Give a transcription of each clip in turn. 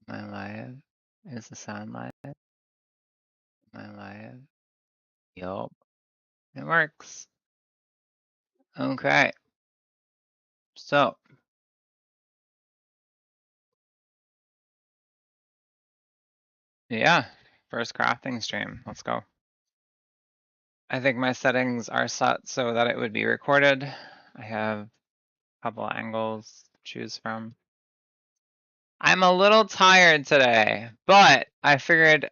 Am I live? Is the sound live? Am I live? Yup. It works. Okay. So. Yeah. First crafting stream. Let's go. I think my settings are set so that it would be recorded. I have a couple angles to choose from. I'm a little tired today, but I figured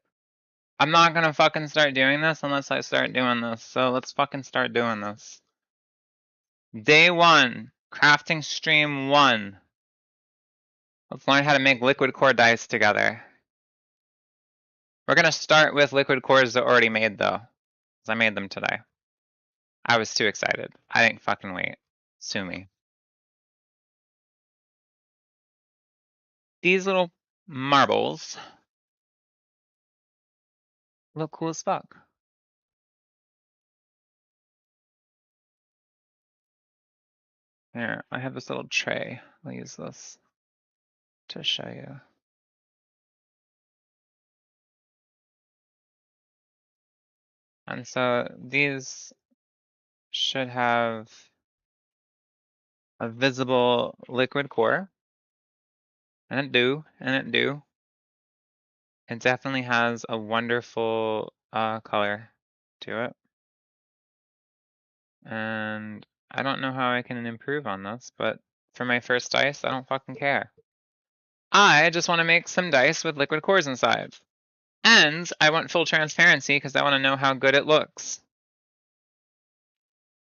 I'm not gonna fucking start doing this unless I start doing this. So let's fucking start doing this. Day 1, crafting stream 1. Let's learn how to make liquid core dice together. We're gonna start with liquid cores that are already made though, because I made them today. I was too excited. I didn't fucking wait. Sue me. These little marbles look cool as fuck. Here, I have this little tray. I'll use this to show you. And so these should have a visible liquid core. And it do, and it do. It definitely has a wonderful color to it. And I don't know how I can improve on this, but for my first dice, I don't fucking care. I just want to make some dice with liquid cores inside. And I want full transparency because I want to know how good it looks.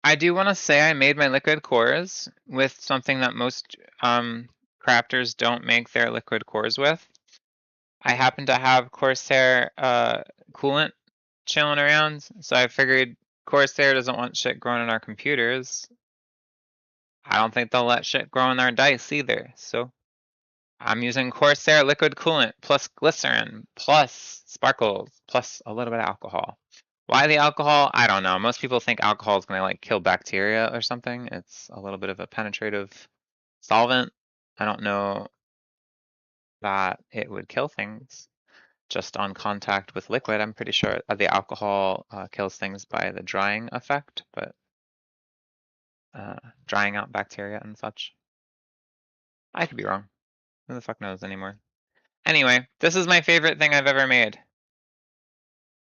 I do want to say I made my liquid cores with something that most crafters don't make their liquid cores with. I happen to have Corsair coolant chilling around, so I figured Corsair doesn't want shit growing in our computers. I don't think they'll let shit grow in our dice either, so I'm using Corsair liquid coolant plus glycerin plus sparkles plus a little bit of alcohol. Why the alcohol? I don't know. Most people think alcohol is gonna like kill bacteria or something. It's a little bit of a penetrative solvent. I don't know that it would kill things just on contact with liquid. I'm pretty sure the alcohol kills things by the drying effect, but drying out bacteria and such. I could be wrong. Who the fuck knows anymore? Anyway, this is my favorite thing I've ever made.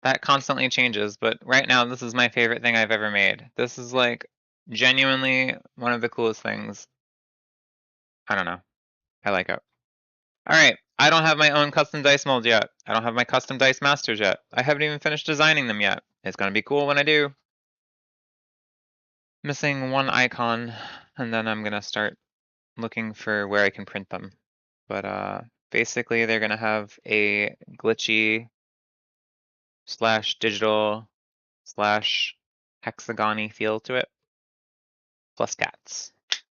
That constantly changes, but right now this is my favorite thing I've ever made. This is like genuinely one of the coolest things. I don't know. I like it. Alright, I don't have my own custom dice mold yet. I don't have my custom dice masters yet. I haven't even finished designing them yet. It's gonna be cool when I do. Missing one icon, and then I'm gonna start looking for where I can print them. But basically they're gonna have a glitchy / digital / hexagon-y feel to it. Plus cats.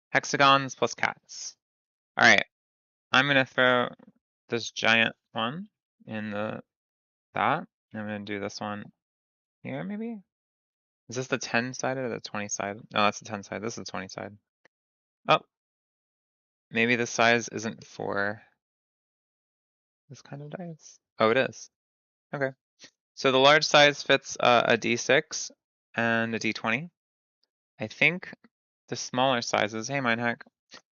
Hexagons plus cats. Alright. I'm gonna throw this giant one in that. I'm gonna do this one here maybe? Is this the 10 side or the 20 side? No, that's the 10 side. This is the 20 side. Oh. Maybe the size isn't for this kind of dice. Oh, it is. Okay. So the large size fits a D6 and a D20. I think the smaller sizes, hey Minehack,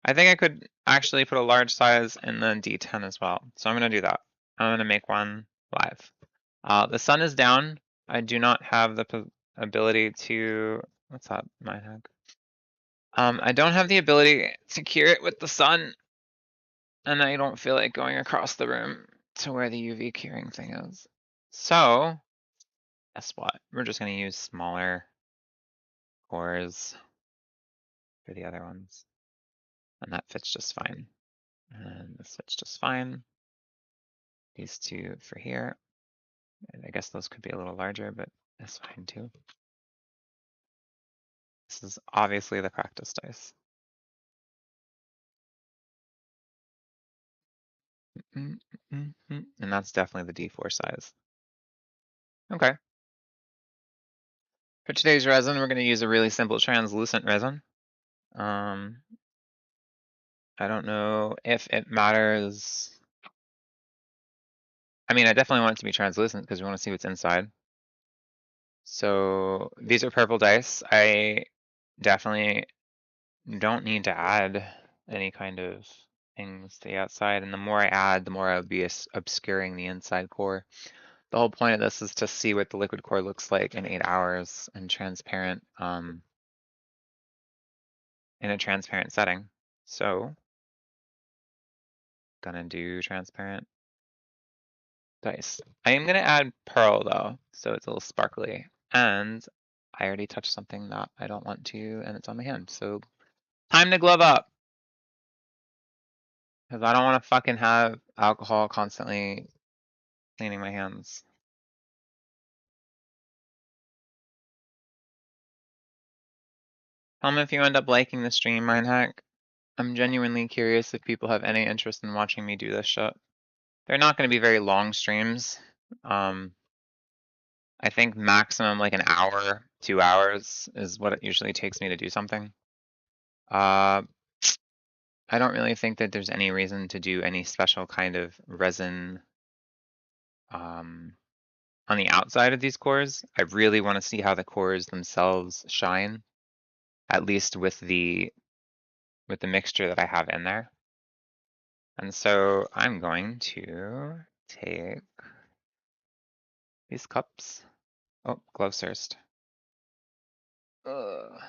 I think I could actually put a large size in the D10 as well. So I'm gonna do that. I'm gonna make one live. The sun is down. I do not have the ability to, what's that, Minehack? I don't have the ability to cure it with the sun, and I don't feel like going across the room to where the UV curing thing is. So, guess what? We're just gonna use smaller cores for the other ones. And that fits just fine. And this fits just fine. These two for here. And I guess those could be a little larger, but that's fine too. This is obviously the practice dice. And that's definitely the D4 size. Okay. For today's resin, we're going to use a really simple translucent resin. I don't know if it matters I mean, I definitely want it to be translucent because we want to see what's inside. So these are purple dice. I definitely don't need to add any kind of things to the outside. And the more I add, the more I'll be obscuring the inside core. The whole point of this is to see what the liquid core looks like in 8 hours and transparent, in a transparent setting. So, gonna do transparent dice. I am gonna add pearl though, so it's a little sparkly. And I already touched something that I don't want to, and it's on my hand. So, time to glove up. Because I don't want to fucking have alcohol constantly cleaning my hands. Tell me if you end up liking the stream, Mindhack. I'm genuinely curious if people have any interest in watching me do this shit. They're not going to be very long streams. I think maximum like an hour, 2 hours is what it usually takes me to do something. I don't really think that there's any reason to do any special kind of resin on the outside of these cores. I really want to see how the cores themselves shine, at least with the mixture that I have in there. And so I'm going to take these cups. Oh, gloves first. I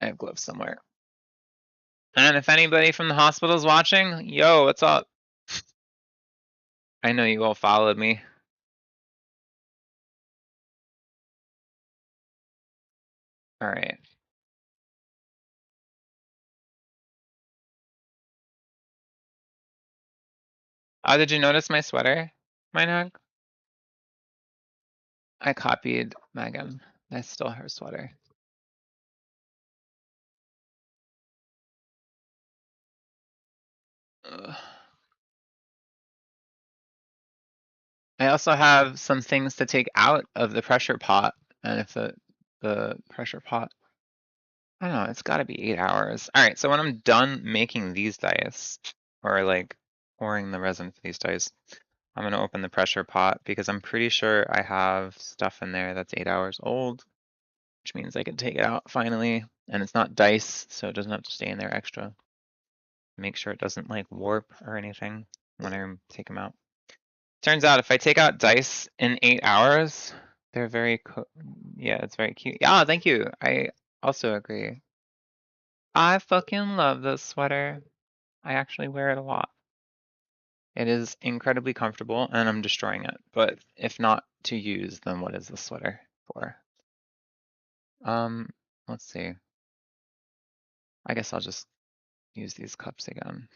have gloves somewhere. And if anybody from the hospital is watching, yo, what's up? I know you all followed me. All right. Did you notice my sweater, Mindhog? I copied Megan. I stole her sweater. Ugh. I also have some things to take out of the pressure pot, and if the pressure pot, I don't know, it's got to be 8 hours. All right, so when I'm done making these dice, or like pouring the resin for these dice, I'm gonna open the pressure pot because I'm pretty sure I have stuff in there that's 8 hours old, which means I can take it out finally, and it's not dice, so it doesn't have to stay in there extra. Make sure it doesn't like warp or anything when I take them out. Turns out if I take out dice in 8 hours, they're very, yeah, it's very cute. Yeah, thank you. I also agree. I fucking love this sweater. I actually wear it a lot. It is incredibly comfortable and I'm destroying it. But if not to use, then what is the sweater for? Let's see. I guess I'll just use these cups again.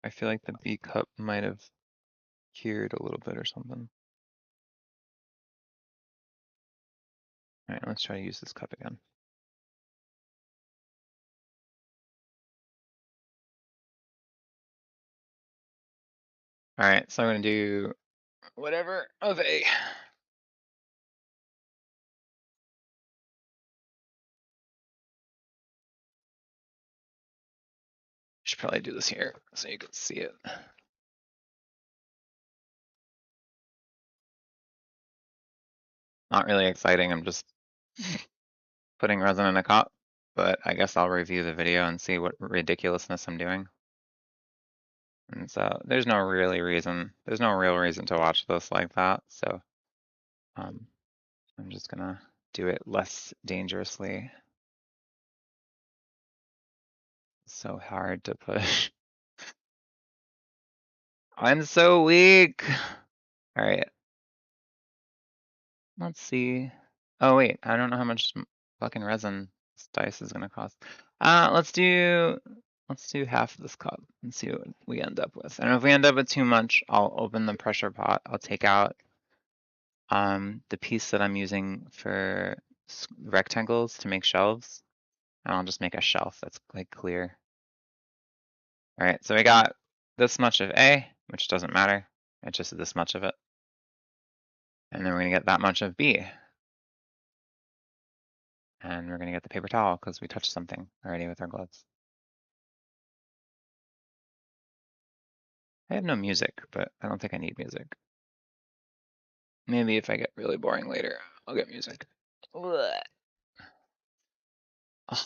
I feel like the B cup might have cured a little bit or something. All right, let's try to use this cup again. All right, so I'm gonna do whatever of A. Should probably do this here so you can see it. Not really exciting, I'm just putting resin in a cup, but I guess I'll review the video and see what ridiculousness I'm doing. And so there's no real reason to watch this like that, so I'm just gonna do it less dangerously. So hard to push. I'm so weak. All right. Let's see. Oh wait, I don't know how much fucking resin this dice is gonna cost. Let's do half of this cup and see what we end up with. And if we end up with too much, I'll open the pressure pot. I'll take out the piece that I'm using for rectangles to make shelves, and I'll just make a shelf that's like clear. All right, so we got this much of A, which doesn't matter. It's just this much of it. And then we're gonna get that much of B. And we're gonna get the paper towel because we touched something already with our gloves. I have no music, but I don't think I need music. Maybe if I get really boring later, I'll get music. Ugh. Oh,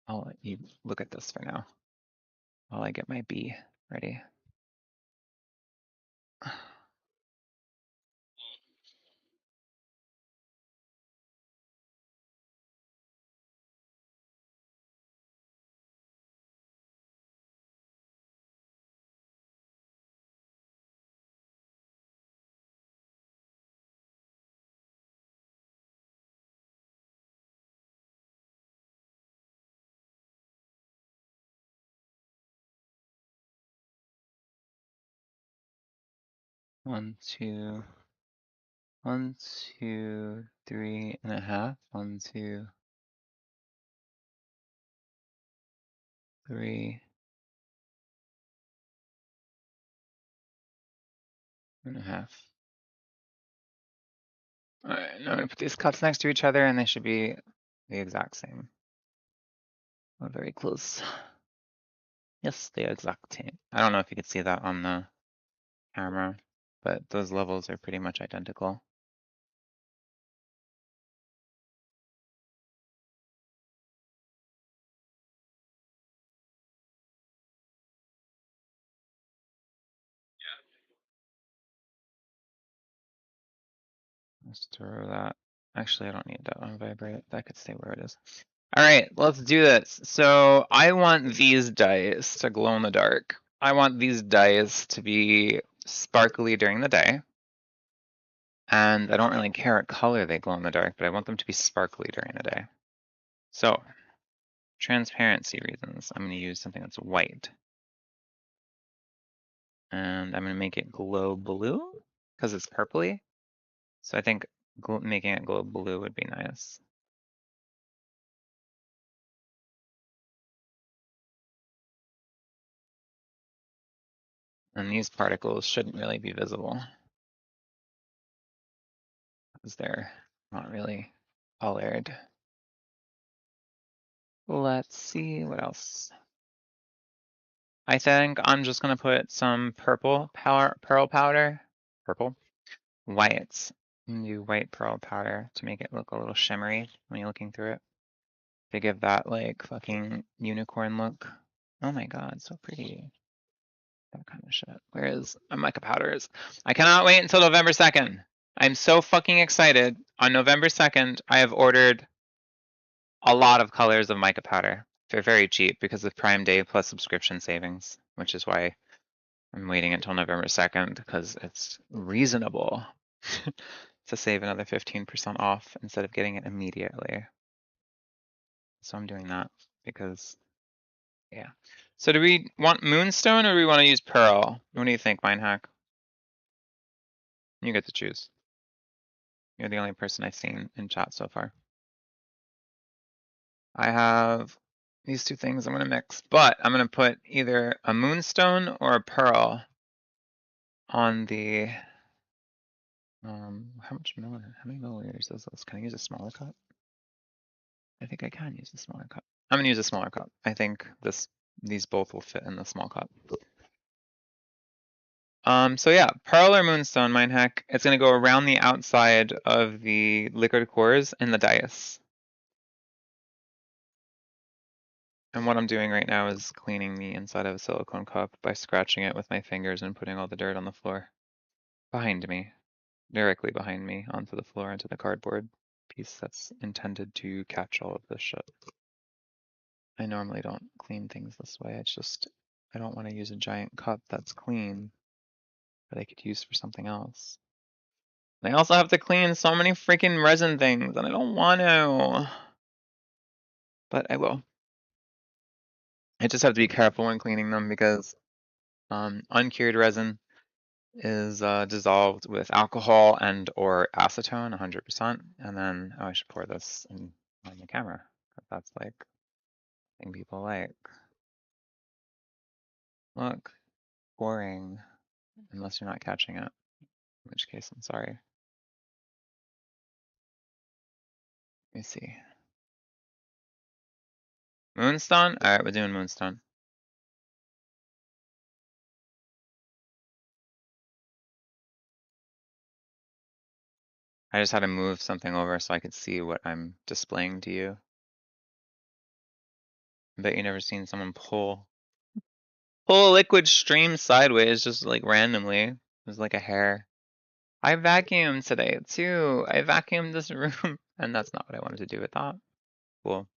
I'll let you look at this for now while I get my B ready. One, two, 1, 2, 3.5. 1, 2, 3.5. All right, now I'm gonna put these cups next to each other and they should be the exact same. Oh, very close. Yes, the exact same. I don't know if you could see that on the camera, but those levels are pretty much identical. Let's throw that. Actually, I don't need that on vibrate. That could stay where it is. All right, let's do this. So I want these dice to glow in the dark. I want these dice to be sparkly during the day. And I don't really care what color they glow in the dark, but I want them to be sparkly during the day. So, transparency reasons, I'm going to use something that's white. And I'm going to make it glow blue because it's purpley. So I think making it glow blue would be nice. And these particles shouldn't really be visible because they're not really colored. Let's see what else. I think I'm just going to put some pearl powder, whites, and do white pearl powder to make it look a little shimmery when you're looking through it. To give that like fucking unicorn look. Oh my god, so pretty. That kind of shit. Whereas mica powder is. I cannot wait until November 2nd. I'm so fucking excited. On November 2nd, I have ordered a lot of colors of mica powder. They're very cheap because of Prime Day plus subscription savings, which is why I'm waiting until November 2nd because it's reasonable to save another 15% off instead of getting it immediately. So I'm doing that because, yeah. So do we want Moonstone or do we want to use Pearl? What do you think, Mindhack? You get to choose. You're the only person I've seen in chat so far. I have these two things I'm going to mix, but I'm going to put either a Moonstone or a Pearl on the, how many milliliters is this? Can I use a smaller cup? I think I can use a smaller cup. I'm going to use a smaller cup. I think these both will fit in the small cup. So yeah, Pearl or Moonstone, Mindhack. It's going to go around the outside of the liquid cores in the dice. And what I'm doing right now is cleaning the inside of a silicone cup by scratching it with my fingers and putting all the dirt on the floor. Behind me, directly behind me, onto the floor, into the cardboard piece that's intended to catch all of this shit. I normally don't clean things this way. It's just, I don't want to use a giant cup that's clean that I could use for something else. I also have to clean so many freaking resin things, and I don't want to. But I will. I just have to be careful when cleaning them because uncured resin is dissolved with alcohol and or acetone 100%. And then, oh, I should pour this on the camera. That's like thing people like. Look, pouring, unless you're not catching it, in which case I'm sorry. Let me see. Moonstone? Alright, we're doing Moonstone. I just had to move something over so I could see what I'm displaying to you. I bet you never seen someone pull a liquid stream sideways just like randomly. It was like a hair. I vacuumed today too. I vacuumed this room and that's not what I wanted to do with that. Cool.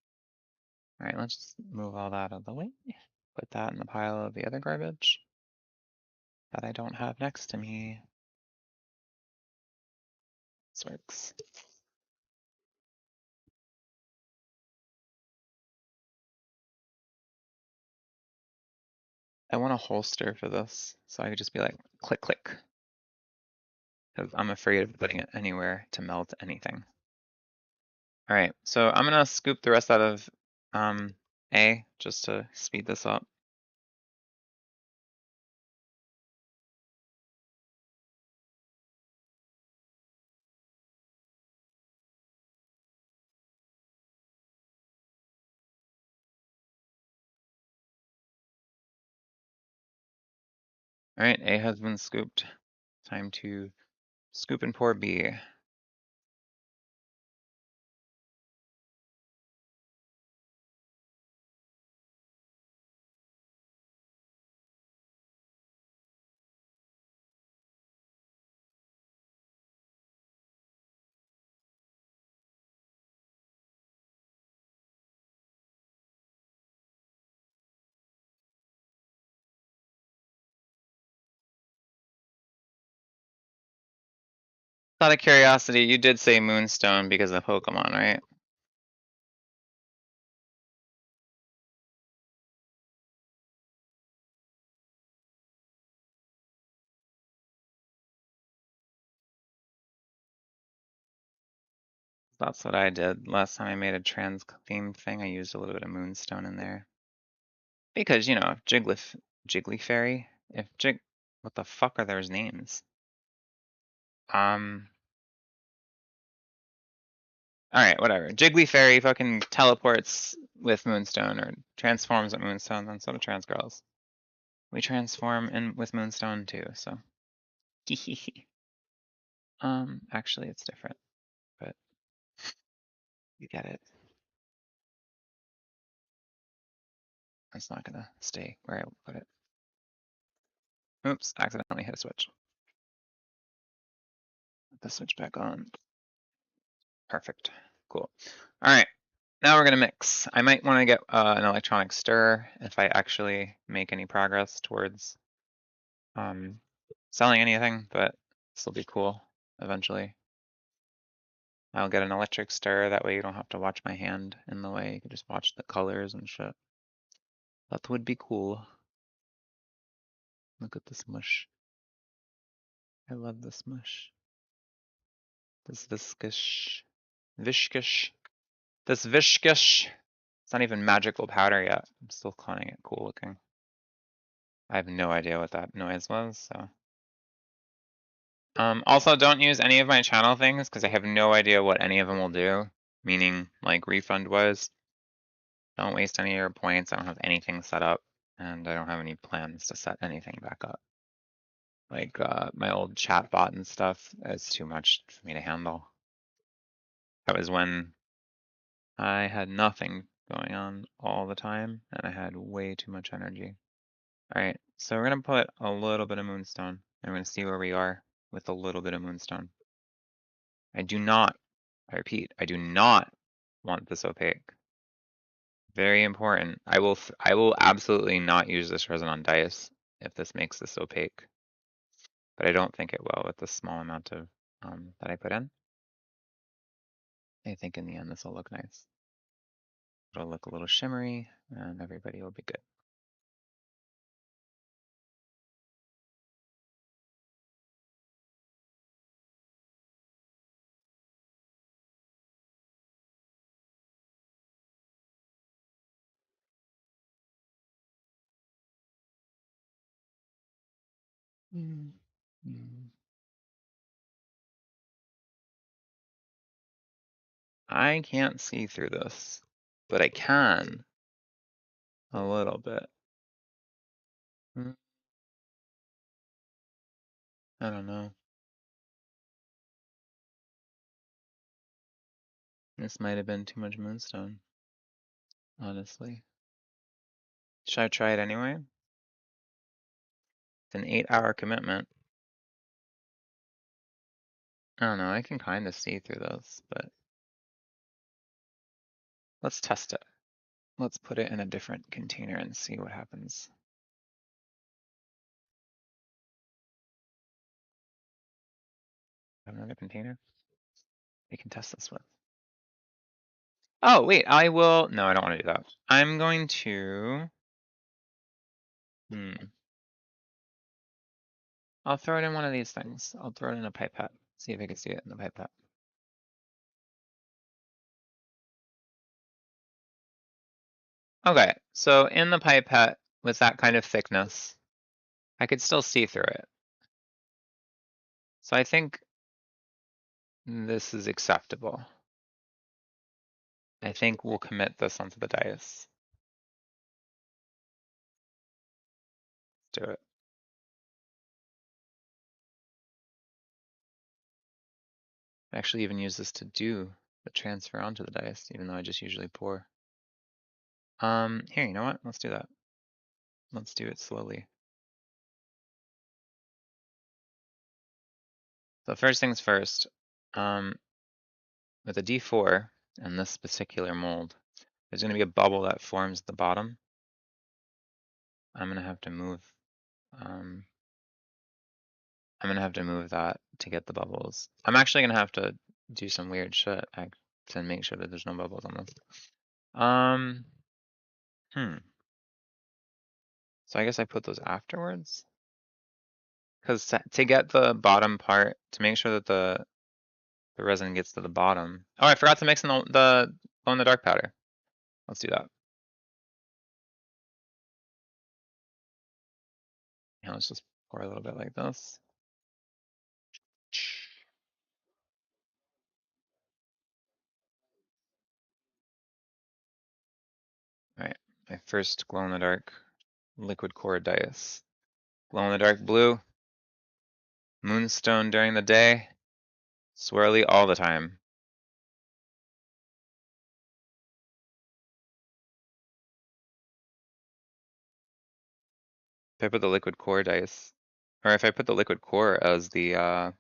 Alright, let's just move all that out of the way. Put that in the pile of the other garbage that I don't have next to me. This works. I want a holster for this, so I could just be like, click, click. Because I'm afraid of putting it anywhere to melt anything. All right, so I'm gonna scoop the rest out of A just to speed this up. All right, A has been scooped. Time to scoop and pour B. Out of curiosity, you did say Moonstone because of Pokemon, right? That's what I did. Last time I made a trans theme thing, I used a little bit of Moonstone in there. Because, you know, Jiggly Fairy, what the fuck are those names? Alright, whatever. Jiggly Fairy fucking teleports with Moonstone or transforms with Moonstone, then so do trans girls. We transform in with Moonstone too, so. Actually it's different, but you get it. It's not gonna stay where I put it. Oops, accidentally hit a switch. Put the switch back on. Perfect. Cool. Alright, now we're gonna mix. I might want to get an electronic stir if I actually make any progress towards selling anything, but this will be cool eventually. I'll get an electric stir, that way you don't have to watch my hand in the way, you can just watch the colors and shit. That would be cool. Look at this mush. I love this mush. This viscous. This viscous. It's not even magical powder yet. I'm still calling it cool looking. I have no idea what that noise was, so. Also, don't use any of my channel things because I have no idea what any of them will do. Meaning, like, refund-wise. Don't waste any of your points. I don't have anything set up, and I don't have any plans to set anything back up. Like, my old chat bot and stuff is too much for me to handle. That was when I had nothing going on all the time, and I had way too much energy. Alright, so we're gonna put a little bit of Moonstone, and we're gonna see where we are with a little bit of Moonstone. I do not, I repeat, I do not want this opaque. Very important. I will absolutely not use this resin on dice if this makes this opaque. But I don't think it will with the small amount of that I put in. I think in the end this will look nice. It'll look a little shimmery and everybody will be good. I can't see through this, but I can A little bit. I don't know. This might have been too much moonstone, honestly. Should I try it anyway? It's an 8-hour commitment. I don't know, I can kind of see through those, but let's test it. Let's put it in a different container and see what happens. Have another container we can test this with. Oh, wait, I will, no, I don't want to do that. I'm going to, I'll throw it in one of these things. I'll throw it in a pipette, see if I can see it in the pipette. Okay, so in the pipette with that kind of thickness, I could still see through it. So I think this is acceptable. I think we'll commit this onto the dice. Let's do it. I actually even use this to do the transfer onto the dice, even though I just usually pour. Here, you know what? Let's do that. Let's do it slowly. So first things first, with a D4 and this particular mold, there's gonna be a bubble that forms at the bottom. I'm gonna have to move, I'm gonna have to move that to get the bubbles. I'm actually gonna have to do some weird shit to make sure that there's no bubbles on this. So I guess I put those afterwards? Because to get the bottom part, to make sure that the resin gets to the bottom. Oh, I forgot to mix in the glow-in-the-dark powder. Let's do that. Yeah, let's just pour a little bit like this. All right, my first glow-in-the-dark liquid core dice. Glow-in-the-dark blue. Moonstone during the day. Swirly all the time. If I put the liquid core dice, or if I put the liquid core as the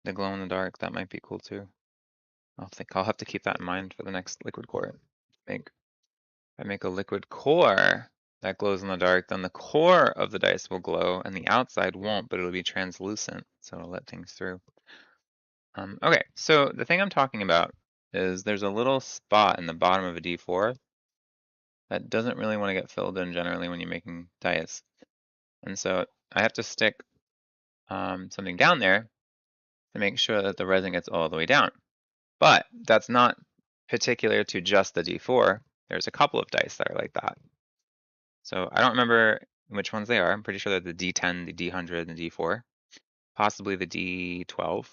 glow-in-the-dark, that might be cool too. I'll have to keep that in mind for the next liquid core. If I make a liquid core that glows in the dark, then the core of the dice will glow and the outside won't, but it'll be translucent, so it'll let things through. Okay, so the thing I'm talking about is there's a little spot in the bottom of a D4 that doesn't really want to get filled in generally when you're making dice. And so I have to stick something down there to make sure that the resin gets all the way down. But that's not particular to just the D4. There's a couple of dice that are like that. So I don't remember which ones they are. I'm pretty sure they're the D10, the D100, and the D4. Possibly the D12.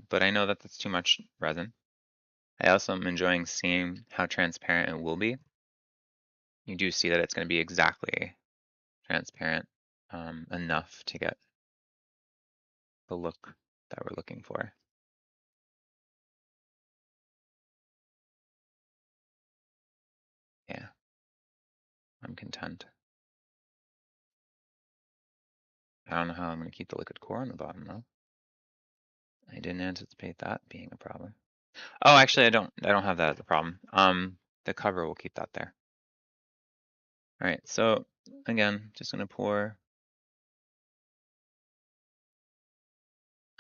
But I know that that's too much resin. I also am enjoying seeing how transparent it will be. You do see that it's going to be exactly transparent enough to get the look that we're looking for. Yeah, I'm content. I don't know how I'm going to keep the liquid core on the bottom though. I didn't anticipate that being a problem. Oh, actually, I don't have that as a problem. The cover will keep that there. All right, so again, just gonna pour.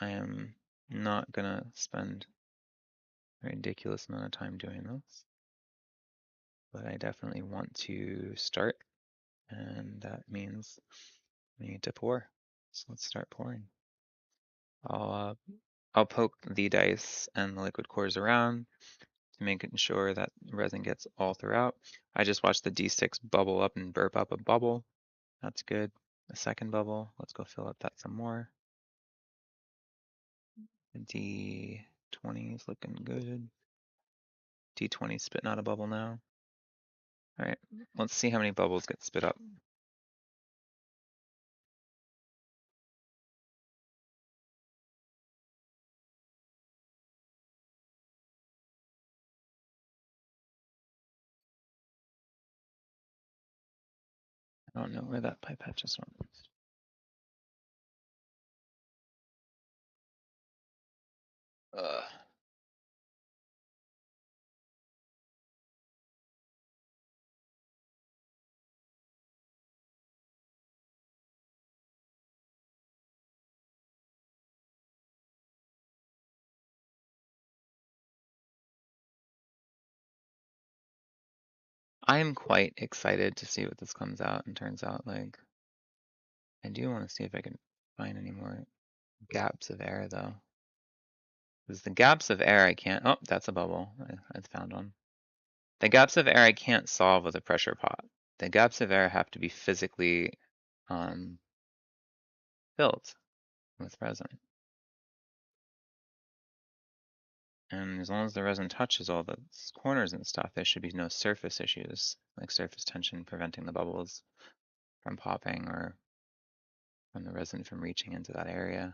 I am not gonna spend a ridiculous amount of time doing this, but I definitely want to start, and that means we need to pour. So let's start pouring. I'll poke the dice and the liquid cores around to make sure that resin gets all throughout. I just watched the D6 bubble up and burp up a bubble. That's good. A second bubble. Let's go fill up that some more. The D20 is looking good. D20 spitting out a bubble now. All right, let's see how many bubbles get spit up. I don't know where that pipette just went. Ugh. I am quite excited to see what this comes out and turns out like. I do want to see if I can find any more gaps of air though. Because the gaps of air I can't, oh, that's a bubble. I found one. The gaps of air I can't solve with a pressure pot. The gaps of air have to be physically filled with resin. And as long as the resin touches all the corners and stuff, there should be no surface issues, like surface tension preventing the bubbles from popping or from the resin from reaching into that area.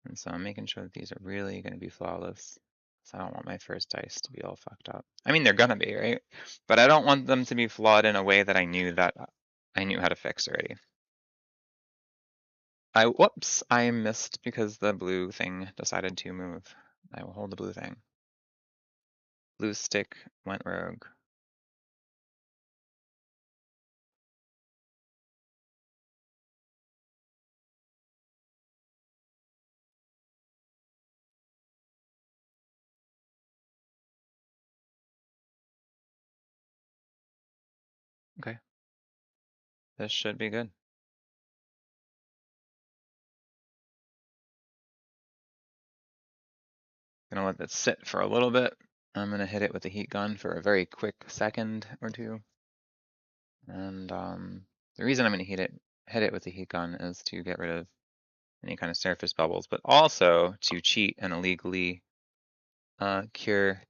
And so I'm making sure that these are really going to be flawless. So I don't want my first dice to be all fucked up. I mean, they're gonna be, right? But I don't want them to be flawed in a way that I knew how to fix already. Whoops, I missed because the blue thing decided to move. I will hold the blue thing. Blue stick went rogue. Okay. This should be good. Gonna let this sit for a little bit. I'm gonna hit it with the heat gun for a very quick second or two. And the reason I'm gonna hit it with the heat gun is to get rid of any kind of surface bubbles, but also to cheat and illegally cure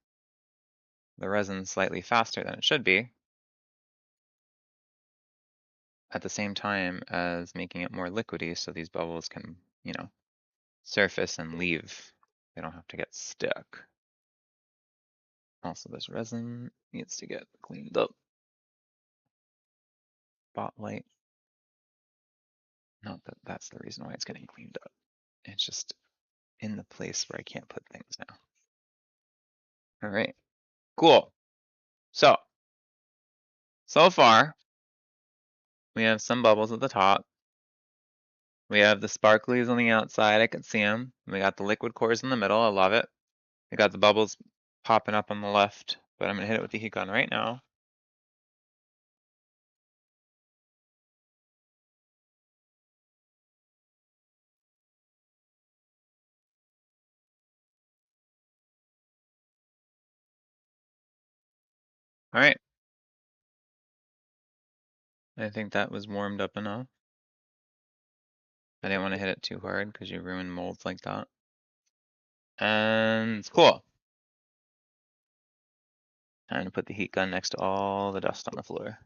the resin slightly faster than it should be, at the same time as making it more liquidy so these bubbles can, surface and leave. They don't have to get stuck. Also, this resin needs to get cleaned up. Spotlight. Not that that's the reason why it's getting cleaned up. It's just in the place where I can't put things now. All right, cool. So far, we have some bubbles at the top. We have the sparklies on the outside, I can see them. We got the liquid cores in the middle, I love it. We got the bubbles popping up on the left, but I'm gonna hit it with the heat gun right now. All right. I think that was warmed up enough. I didn't want to hit it too hard because you ruin molds like that. And cool. I'm gonna put the heat gun next to all the dust on the floor.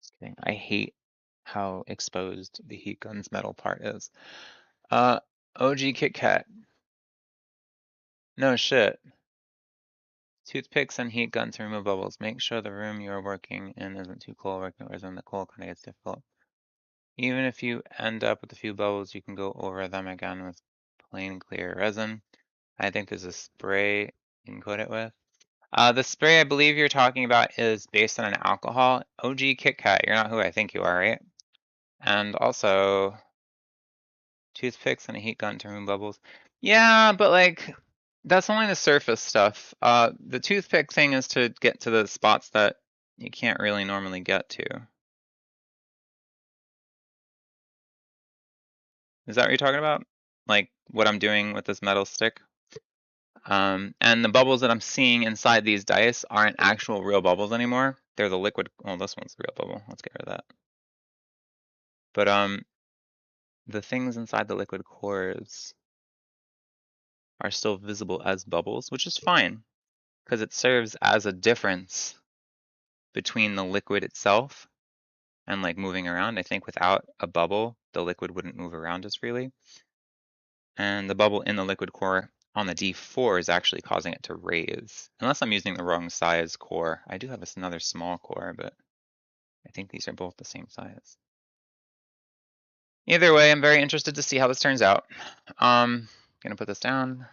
Just kidding. I hate how exposed the heat gun's metal part is. OG Kit Kat. No shit. Toothpicks and heat gun to remove bubbles. Make sure the room you are working in isn't too cold. Working in the cold kind of gets difficult. Even if you end up with a few bubbles, you can go over them again with plain clear resin. I think there's a spray you can coat it with. The spray I believe you're talking about is based on an alcohol. OG Kit Kat, you're not who I think you are, right? And also, toothpicks and a heat gun to remove bubbles. Yeah, but like, that's only the surface stuff. The toothpick thing is to get to the spots that you can't really normally get to. Is that what you're talking about? Like what I'm doing with this metal stick? And the bubbles that I'm seeing inside these dice aren't actual real bubbles anymore. They're the liquid. Well, this one's the real bubble. Let's get rid of that. But the things inside the liquid cores are still visible as bubbles, which is fine. because it serves as a difference between the liquid itself and like moving around. I think without a bubble, the liquid wouldn't move around as freely. And the bubble in the liquid core on the D4 is actually causing it to raise. Unless I'm using the wrong size core. I do have another small core, but I think these are both the same size. Either way, I'm very interested to see how this turns out. Gonna put this down.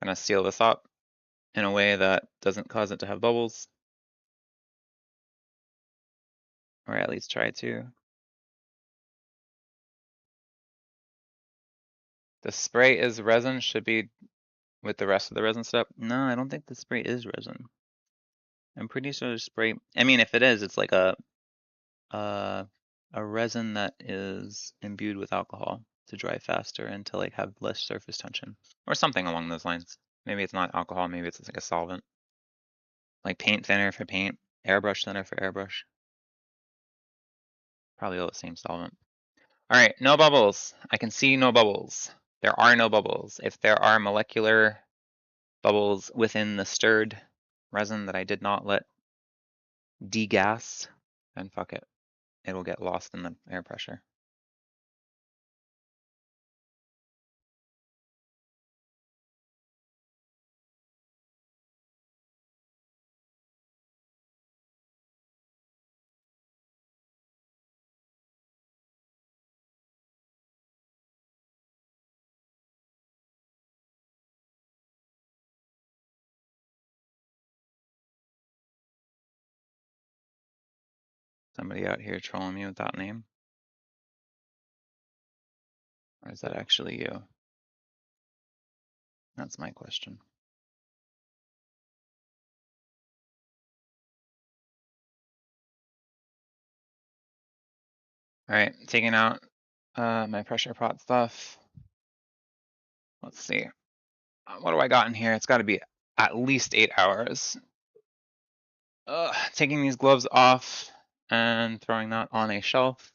Gonna seal this up in a way that doesn't cause it to have bubbles. Or at least try to. The spray is resin, should be with the rest of the resin step. No, I don't think the spray is resin. I'm pretty sure the spray, I mean, if it is, it's like a resin that is imbued with alcohol to dry faster and to like have less surface tension or something along those lines. Maybe it's not alcohol, maybe it's like a solvent. Like paint thinner for paint, airbrush thinner for airbrush. Probably all the same solvent. All right, no bubbles. I can see no bubbles. There are no bubbles. If there are molecular bubbles within the stirred resin that I did not let degas, then fuck it. It will get lost in the air pressure. Somebody out here trolling me with that name? Or is that actually you? That's my question. All right, taking out my pressure pot stuff. Let's see. What do I got in here? It's got to be at least 8 hours. Taking these gloves off and throwing that on a shelf.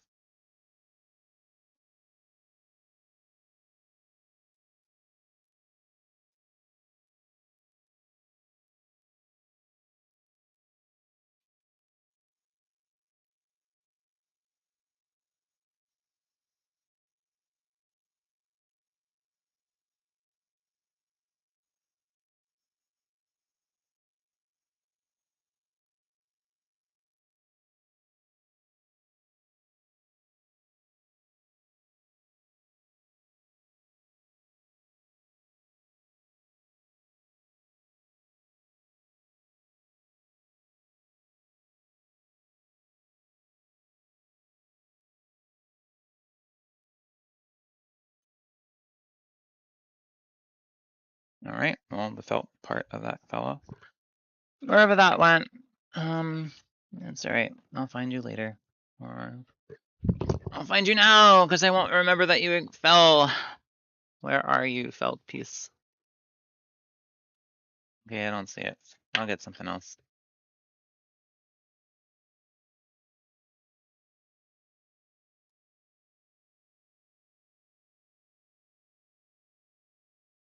All right, well, the felt part of that fell off. Wherever that went, that's all right. I'll find you later. Or I'll find you now, because I won't remember that you fell. Where are you, felt piece? Okay, I don't see it. I'll get something else.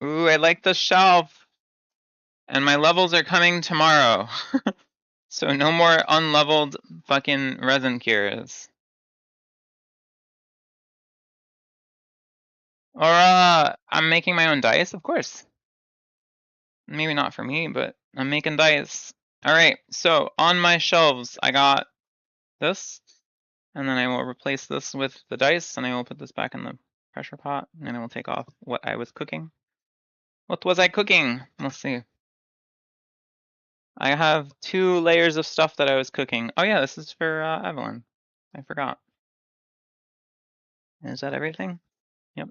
Ooh, I like the shelf. And my levels are coming tomorrow. So no more unleveled fucking resin cures. Or I'm making my own dice, of course. Maybe not for me, but I'm making dice. Alright, so on my shelves I got this. And then I will replace this with the dice, and I will put this back in the pressure pot, and I will take off what I was cooking. What was I cooking? Let's see. I have 2 layers of stuff that I was cooking. Oh yeah, this is for Evelyn. I forgot. Is that everything? Yep.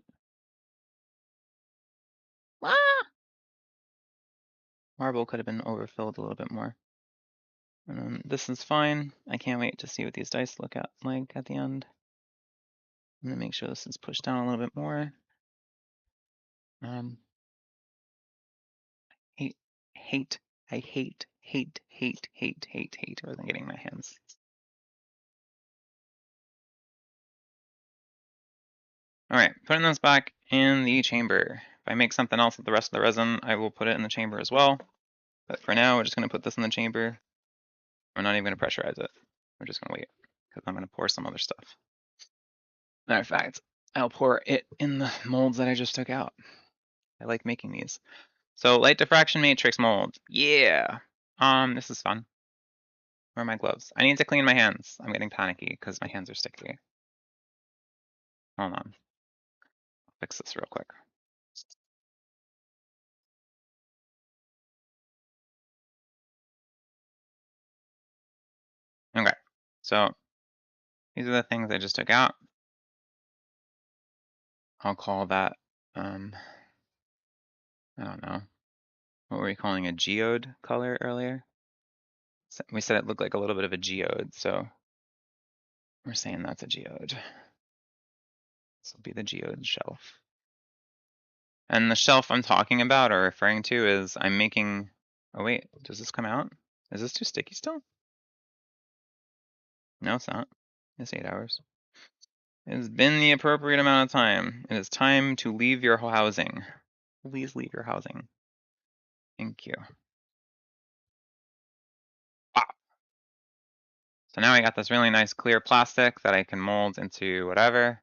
Ah! Marble could have been overfilled a little bit more. And then this is fine. I can't wait to see what these dice look at like at the end. I'm gonna make sure this is pushed down a little bit more. Hate, hate, I hate wasn't getting my hands. All right, putting this back in the chamber. If I make something else with the rest of the resin, I will put it in the chamber as well. But for now, we're just gonna put this in the chamber. We're not even gonna pressurize it. We're just gonna wait, because I'm gonna pour some other stuff. Matter of fact, I'll pour it in the molds that I just took out. I like making these. So light diffraction matrix mold. Yeah. This is fun. Where are my gloves? I need to clean my hands. I'm getting panicky because my hands are sticky. Hold on. I'll fix this real quick. Okay. So these are the things I just took out. I'll call that, I don't know. What were we calling a geode color earlier? We said it looked like a little bit of a geode, so we're saying that's a geode. This will be the geode shelf. And the shelf I'm talking about or referring to is I'm making, oh wait, does this come out? Is this too sticky still? No, it's not. It's 8 hours. It has been the appropriate amount of time. It is time to leave your housing. Please leave your housing. Thank you. Ah. So now I got this really nice clear plastic that I can mold into whatever.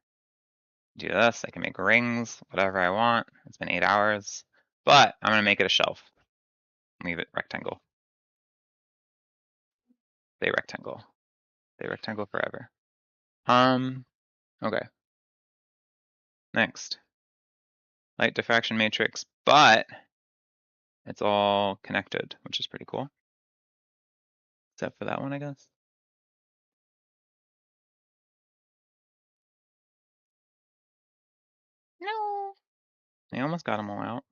Do this, I can make rings, whatever I want. It's been 8 hours, but I'm gonna make it a shelf. Leave it rectangle. They rectangle. They rectangle forever. Okay. Next. Light diffraction matrix, but it's all connected, which is pretty cool. Except for that one, I guess. No. I almost got them all out.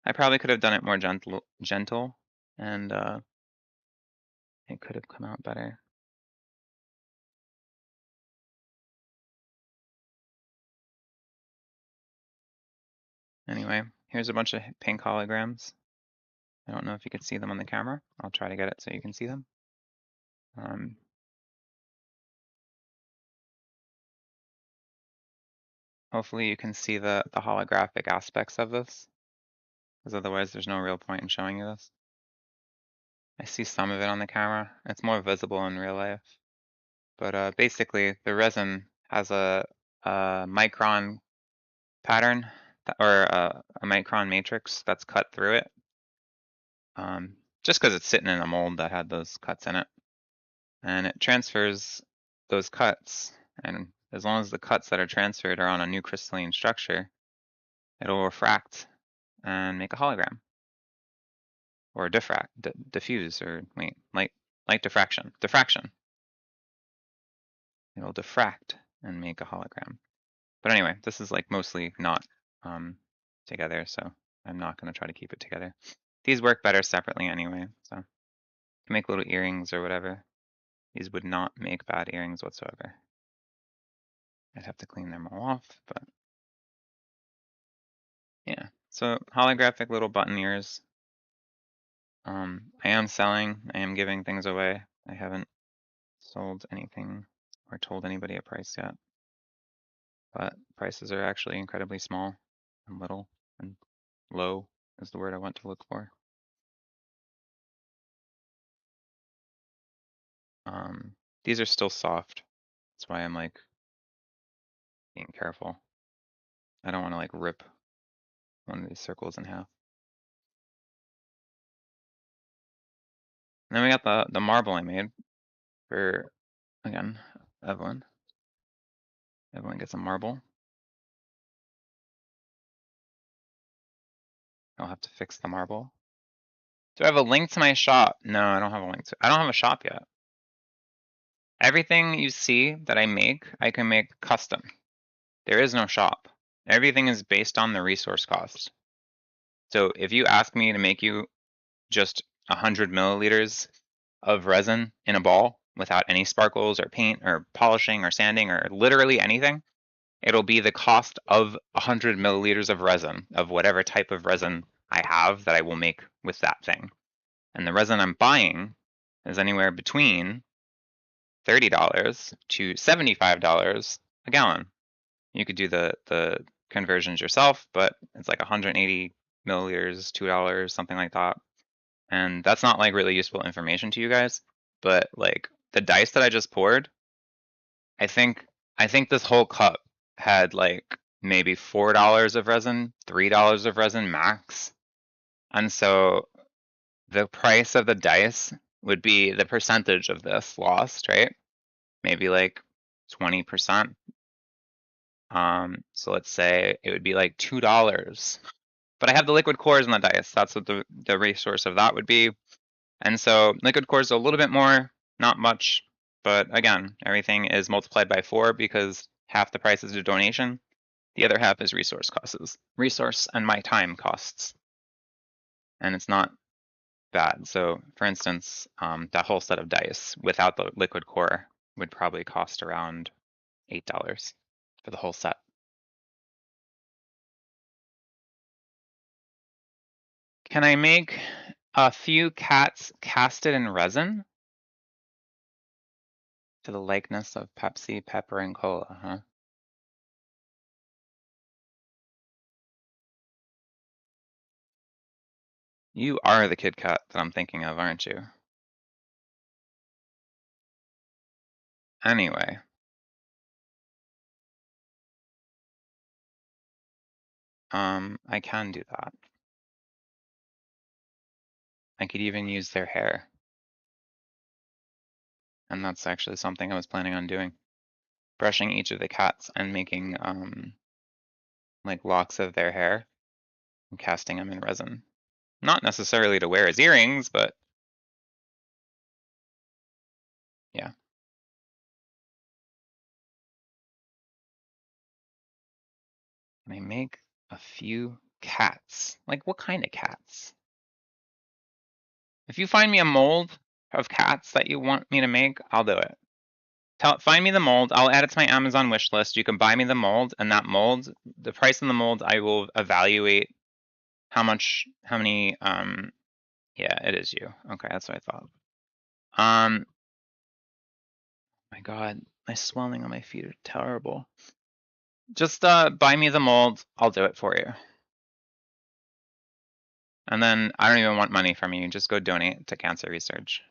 I probably could have done it more gentle, and it could have come out better. Anyway, here's a bunch of pink holograms. I don't know if you can see them on the camera. I'll try to get it so you can see them. Hopefully you can see the holographic aspects of this, because otherwise there's no real point in showing you this. I see some of it on the camera. It's more visible in real life. But basically, the resin has a micron pattern, or a micron matrix that's cut through it. Just because it's sitting in a mold that had those cuts in it. And it transfers those cuts, and as long as the cuts that are transferred are on a new crystalline structure, it'll refract and make a hologram. Or diffuse, or wait, light diffraction. It'll diffract and make a hologram. But anyway, this is like mostly not together, so I'm not gonna try to keep it together. These work better separately anyway, so to make little earrings or whatever. These would not make bad earrings whatsoever. I'd have to clean them all off, but yeah. So holographic little button ears. I am selling, I am giving things away. I haven't sold anything or told anybody a price yet. But prices are actually incredibly small and little, and low is the word I want to look for. These are still soft. That's why I'm like being careful. I don't want to like rip one of these circles in half. And then we got the marble I made for, again, Evelyn. Evelyn gets a marble. I'll have to fix the marble. Do I have a link to my shop? No, I don't have a link to. I don't have a shop yet. Everything you see that I can make custom. There is no shop. Everything is based on the resource cost. So if you ask me to make you just 100 milliliters of resin in a ball without any sparkles or paint or polishing or sanding or literally anything, it'll be the cost of 100 milliliters of resin, of whatever type of resin I have that I will make with that thing. And the resin I'm buying is anywhere between $30 to $75 a gallon. You could do the conversions yourself, but it's like 180 milliliters, $2, something like that. And that's not like really useful information to you guys, but like the dice that I just poured, I think this whole cup had like maybe $4 of resin, $3 of resin max. And so the price of the dice would be the percentage of this lost, right? Maybe like 20%. So let's say it would be like $2. But I have the liquid cores in the dice. That's what the resource of that would be. And so liquid cores a little bit more, not much. But again, everything is multiplied by 4 because half the price is a donation. The other half is resource costs, resource and my time costs. And it's not bad. So for instance, that whole set of dice without the liquid core would probably cost around $8 for the whole set. Can I make a few cats casted in resin? To the likeness of Pepsi, Pepper, and Cola, huh? You are the Kit Kat that I'm thinking of, aren't you? Anyway. I can do that. I could even use their hair. And that's actually something I was planning on doing. Brushing each of the cats and making like locks of their hair and casting them in resin. Not necessarily to wear as earrings, but yeah. And I make a few cats. Like what kind of cats? If you find me a mold of cats that you want me to make, I'll do it. Find me the mold. I'll add it to my Amazon wish list. You can buy me the mold, and that mold, the price of the mold, I will evaluate how many, yeah, it is you. Okay, that's what I thought. My God, my swelling on my feet are terrible. Just buy me the mold. I'll do it for you. And then I don't even want money from you. Just go donate to cancer research.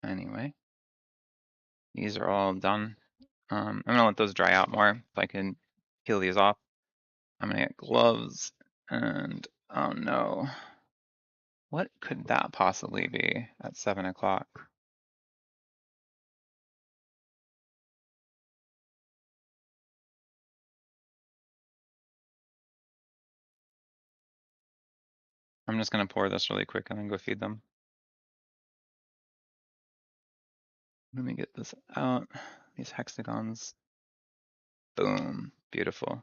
Anyway, these are all done. I'm gonna let those dry out more if I can peel these off. I'm gonna get gloves and oh no. What could that possibly be at 7 o'clock? I'm just gonna pour this really quick and then go feed them. Let me get this out. These hexagons. Boom. Beautiful.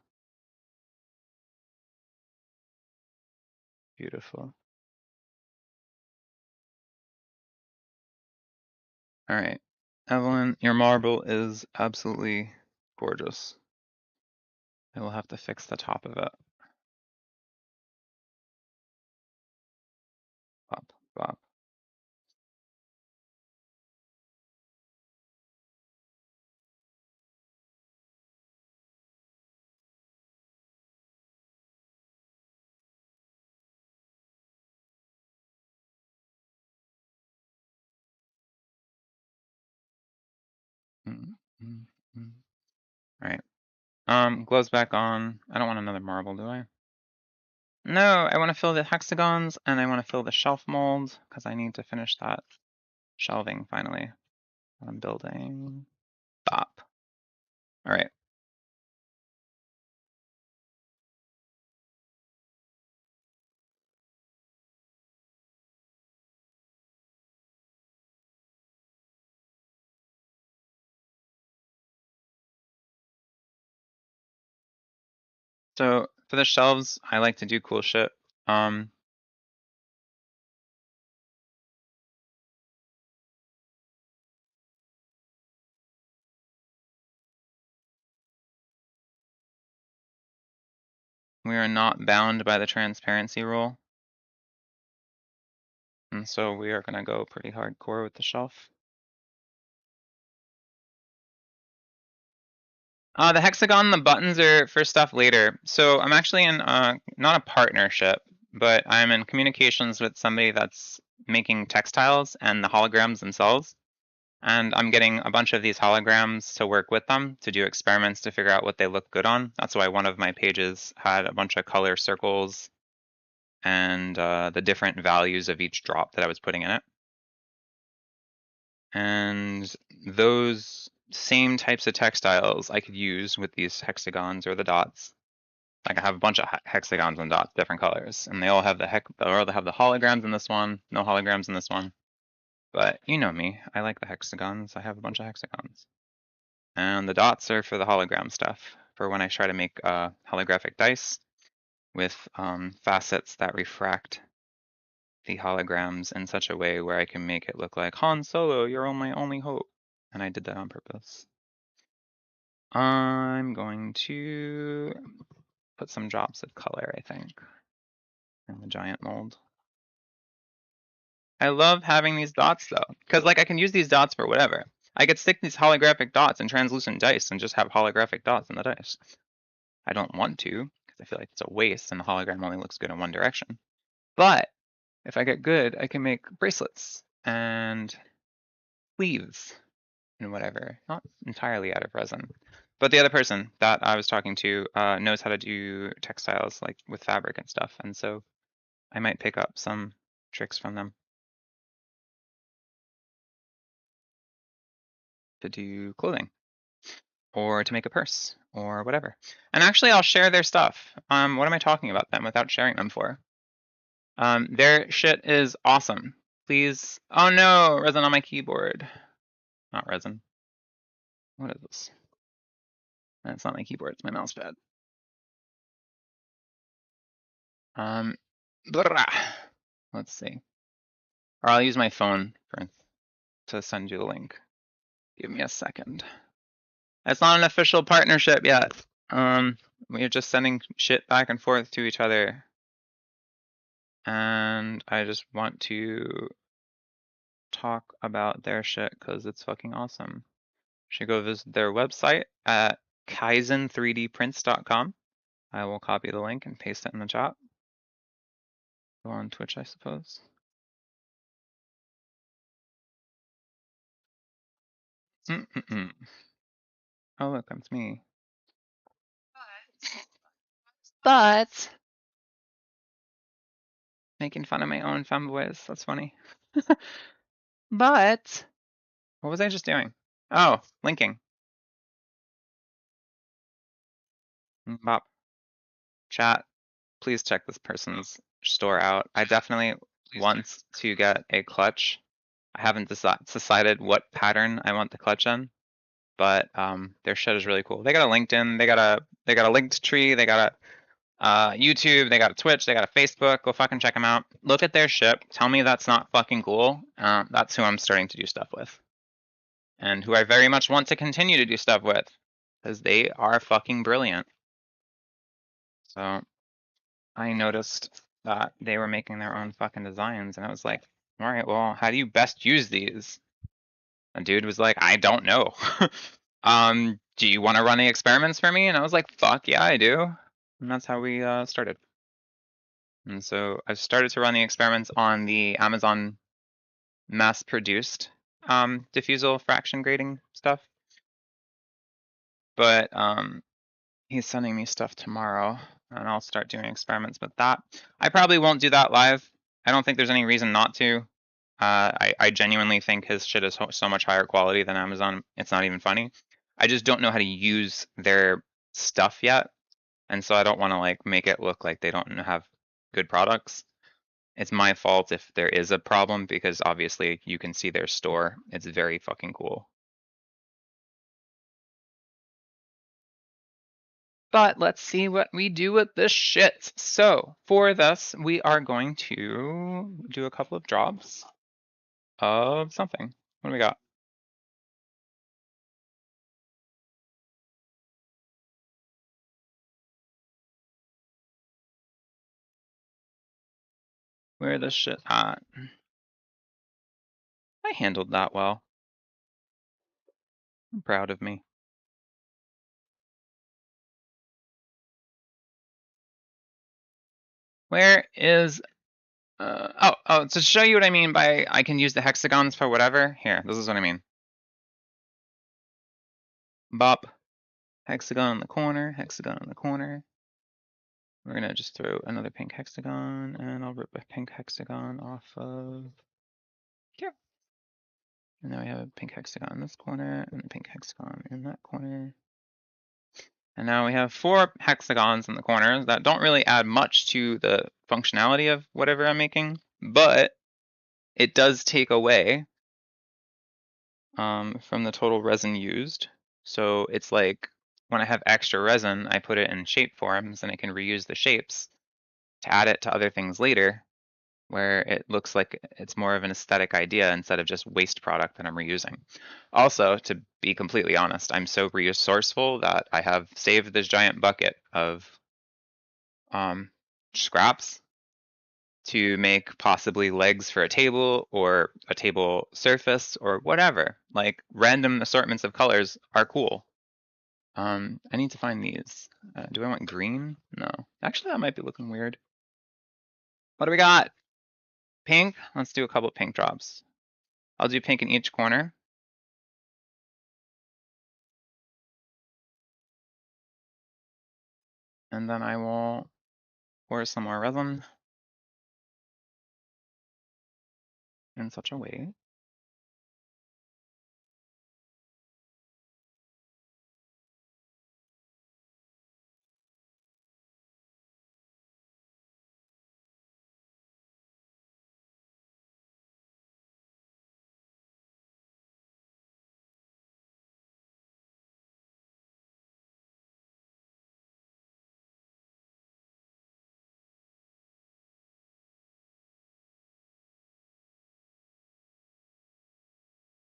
Beautiful. All right. Evelyn, your marble is absolutely gorgeous. I will have to fix the top of it. Bop, bop. Mm, mm, mm. All right. Gloves back on. I don't want another marble, do I? No, I want to fill the hexagons and I want to fill the shelf mold because I need to finish that shelving finally. I'm building. Bop. All right. So for the shelves, I like to do cool shit. We are not bound by the transparency rule. And so we are gonna go pretty hardcore with the shelf. The hexagon, the buttons are for stuff later. So I'm actually in, not a partnership, but I'm in communications with somebody that's making textiles and the holograms themselves. And I'm getting a bunch of these holograms to work with them to do experiments to figure out what they look good on. That's why one of my pages had a bunch of color circles and the different values of each drop that I was putting in it. And those same types of textiles I could use with these hexagons or the dots. Like I have a bunch of hexagons and dots, different colors, and they all have the holograms in this one, no holograms in this one. But you know me, I like the hexagons. I have a bunch of hexagons. And the dots are for the hologram stuff, for when I try to make holographic dice with facets that refract the holograms in such a way where I can make it look like Han Solo, you're my only hope. And I did that on purpose. I'm going to put some drops of color, I think, in the giant mold. I love having these dots though, because like I can use these dots for whatever. I could stick these holographic dots in translucent dice and just have holographic dots in the dice. I don't want to, because I feel like it's a waste and the hologram only looks good in one direction. But if I get good, I can make bracelets and sleeves and whatever. Not entirely out of resin. But the other person that I was talking to knows how to do textiles like with fabric and stuff. And so I might pick up some tricks from them to do clothing or to make a purse or whatever. And actually I'll share their stuff. What am I talking about them without sharing them for? Their shit is awesome. Please. Oh no, resin on my keyboard. Not resin. What is this? It's not my keyboard, it's my mouse pad. Blah. Let's see. Or I'll use my phone to send you the link. Give me a second. It's not an official partnership yet. We're just sending shit back and forth to each other. And I just want to talk about their shit because it's fucking awesome. You should go visit their website at kaizen3dprints.com. I will copy the link and paste it in the chat. Go on Twitch, I suppose. Oh, look, that's me. But making fun of my own femboys. That's funny. But what was I just doing? Oh, linking. Bop. Chat. Please check this person's store out. I definitely want to get a clutch. I haven't decided what pattern I want the clutch in, but their shit is really cool. They got a LinkedIn, they got a linked tree, they got a YouTube, they got a Twitch, they got a Facebook. Go fucking check them out. Look at their shit. Tell me that's not fucking cool. That's who I'm starting to do stuff with, and who I very much want to continue to do stuff with, because they are fucking brilliant. So I noticed that they were making their own fucking designs, and I was like, all right, well, how do you best use these? A dude was like, I don't know. Do you want to run the experiments for me? And I was like, fuck yeah, I do. And that's how we started. And so I started to run the experiments on the Amazon mass-produced diffusal fraction grading stuff. But he's sending me stuff tomorrow, and I'll start doing experiments with that. I probably won't do that live. I don't think there's any reason not to. I genuinely think his shit is so much higher quality than Amazon. It's not even funny. I just don't know how to use their stuff yet, and so I don't want to like make it look like they don't have good products. It's my fault if there is a problem because obviously you can see their store. It's very fucking cool. But let's see what we do with this shit. So for this, we are going to do a couple of drops of something. What do we got? Where the shit at? I handled that well. I'm proud of me. Where is oh, to show you what I mean by I can use the hexagons for whatever. Here, this is what I mean. Bop. Hexagon in the corner, hexagon in the corner. We're gonna just throw another pink hexagon, and I'll rip a pink hexagon off of here. And now we have a pink hexagon in this corner, and a pink hexagon in that corner. And now we have 4 hexagons in the corners that don't really add much to the functionality of whatever I'm making, but it does take away from the total resin used. So it's like when I have extra resin, I put it in shape forms and I can reuse the shapes to add it to other things later, where it looks like it's more of an aesthetic idea instead of just waste product that I'm reusing. Also, to be completely honest, I'm so resourceful that I have saved this giant bucket of scraps to make possibly legs for a table or a table surface or whatever. Like random assortments of colors are cool. I need to find these. Do I want green? No. Actually, that might be looking weird. What do we got? Pink? Let's do a couple pink drops. I'll do pink in each corner. And then I will pour some more resin in such a way.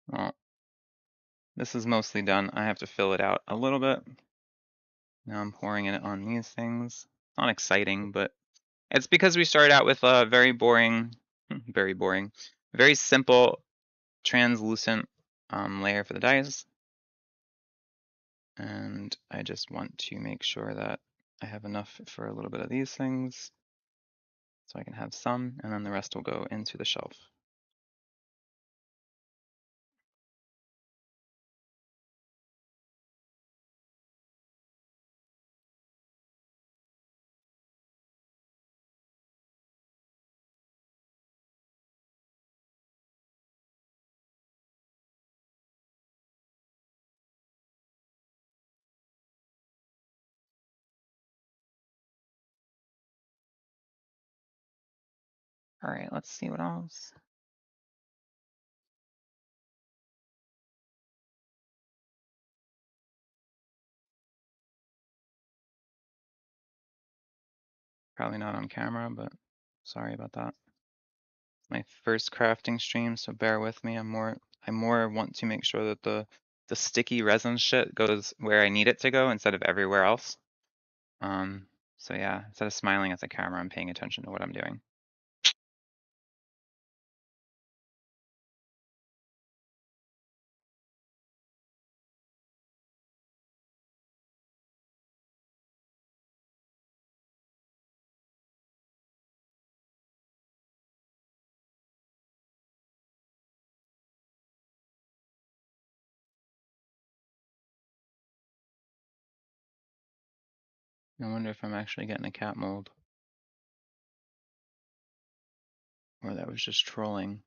Well, this is mostly done. I have to fill it out a little bit. Now I'm pouring it on these things. Not exciting, but it's because we started out with a very boring, very simple translucent layer for the dies. And I just want to make sure that I have enough for a little bit of these things so I can have some, and then the rest will go into the shelf. All right, let's see what else. Probably not on camera, but sorry about that. My first crafting stream, so bear with me. I more want to make sure that the sticky resin shit goes where I need it to go instead of everywhere else. So yeah, instead of smiling at the camera, I'm paying attention to what I'm doing. I wonder if I'm actually getting a cat mold. Or that was just trolling.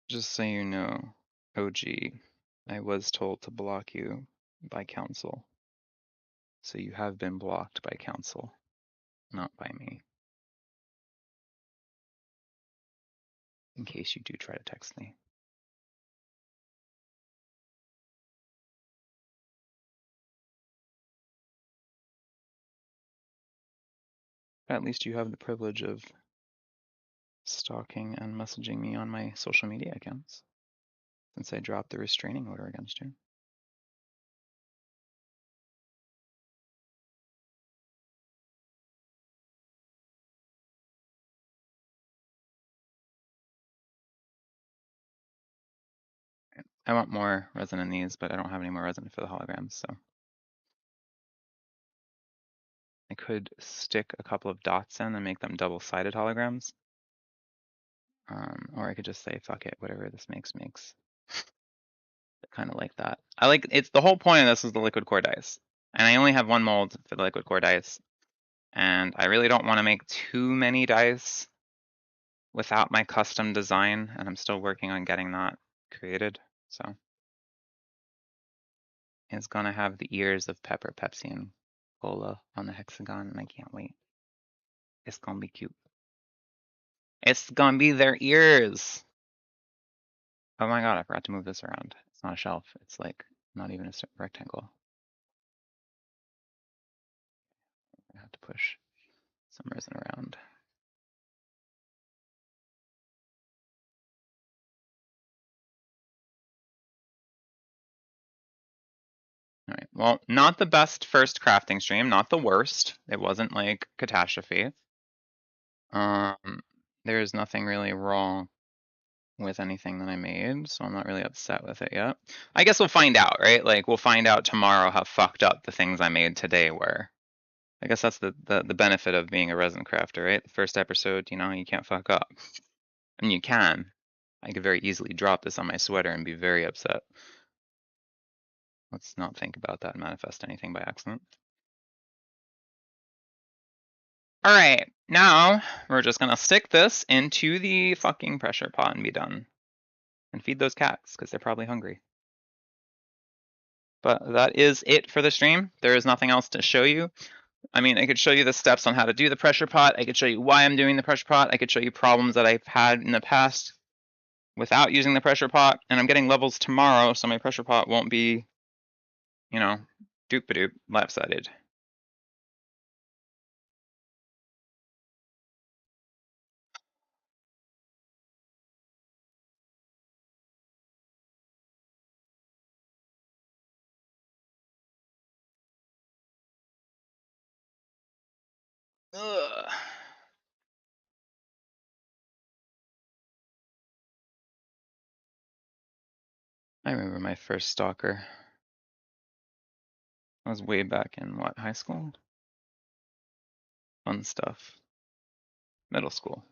Just so you know, OG, I was told to block you by council. So you have been blocked by council, not by me. in case you do try to text me. At least you have the privilege of stalking and messaging me on my social media accounts, since I dropped the restraining order against you. I want more resin in these, but I don't have any more resin for the holograms, so. I could stick a couple of dots in and make them double-sided holograms. Or I could just say, fuck it, whatever this makes. Kind of like that. It's the whole point of this is the liquid core dice. And I only have one mold for the liquid core dice. And I really don't want to make too many dice without my custom design, and I'm still working on getting that created. So it's gonna have the ears of Pepper, Pepsi, and Cola on the hexagon, and I can't wait. It's gonna be cute. It's gonna be their ears. Oh my god, I forgot to move this around. It's not a shelf. It's like not even a rectangle. I have to push some resin around. All right, well, not the best first crafting stream, not the worst. It wasn't like catastrophe. There's nothing really wrong with anything that I made, so I'm not really upset with it yet. I guess we'll find out, right? Like we'll find out tomorrow how fucked up the things I made today were. I guess that's the benefit of being a resin crafter, right? The first episode, you know, you can't fuck up. I mean, you can. I could very easily drop this on my sweater and be very upset. Let's not think about that and manifest anything by accident. All right, now we're just gonna stick this into the fucking pressure pot and be done. And feed those cats, because they're probably hungry. But that is it for the stream. There is nothing else to show you. I mean, I could show you the steps on how to do the pressure pot. I could show you why I'm doing the pressure pot. I could show you problems that I've had in the past without using the pressure pot. And I'm getting levels tomorrow, so my pressure pot won't be, you know, doop-a-doop, left-sided. Ugh. I remember my first stalker. I was way back in, what, high school? Fun stuff. Middle school.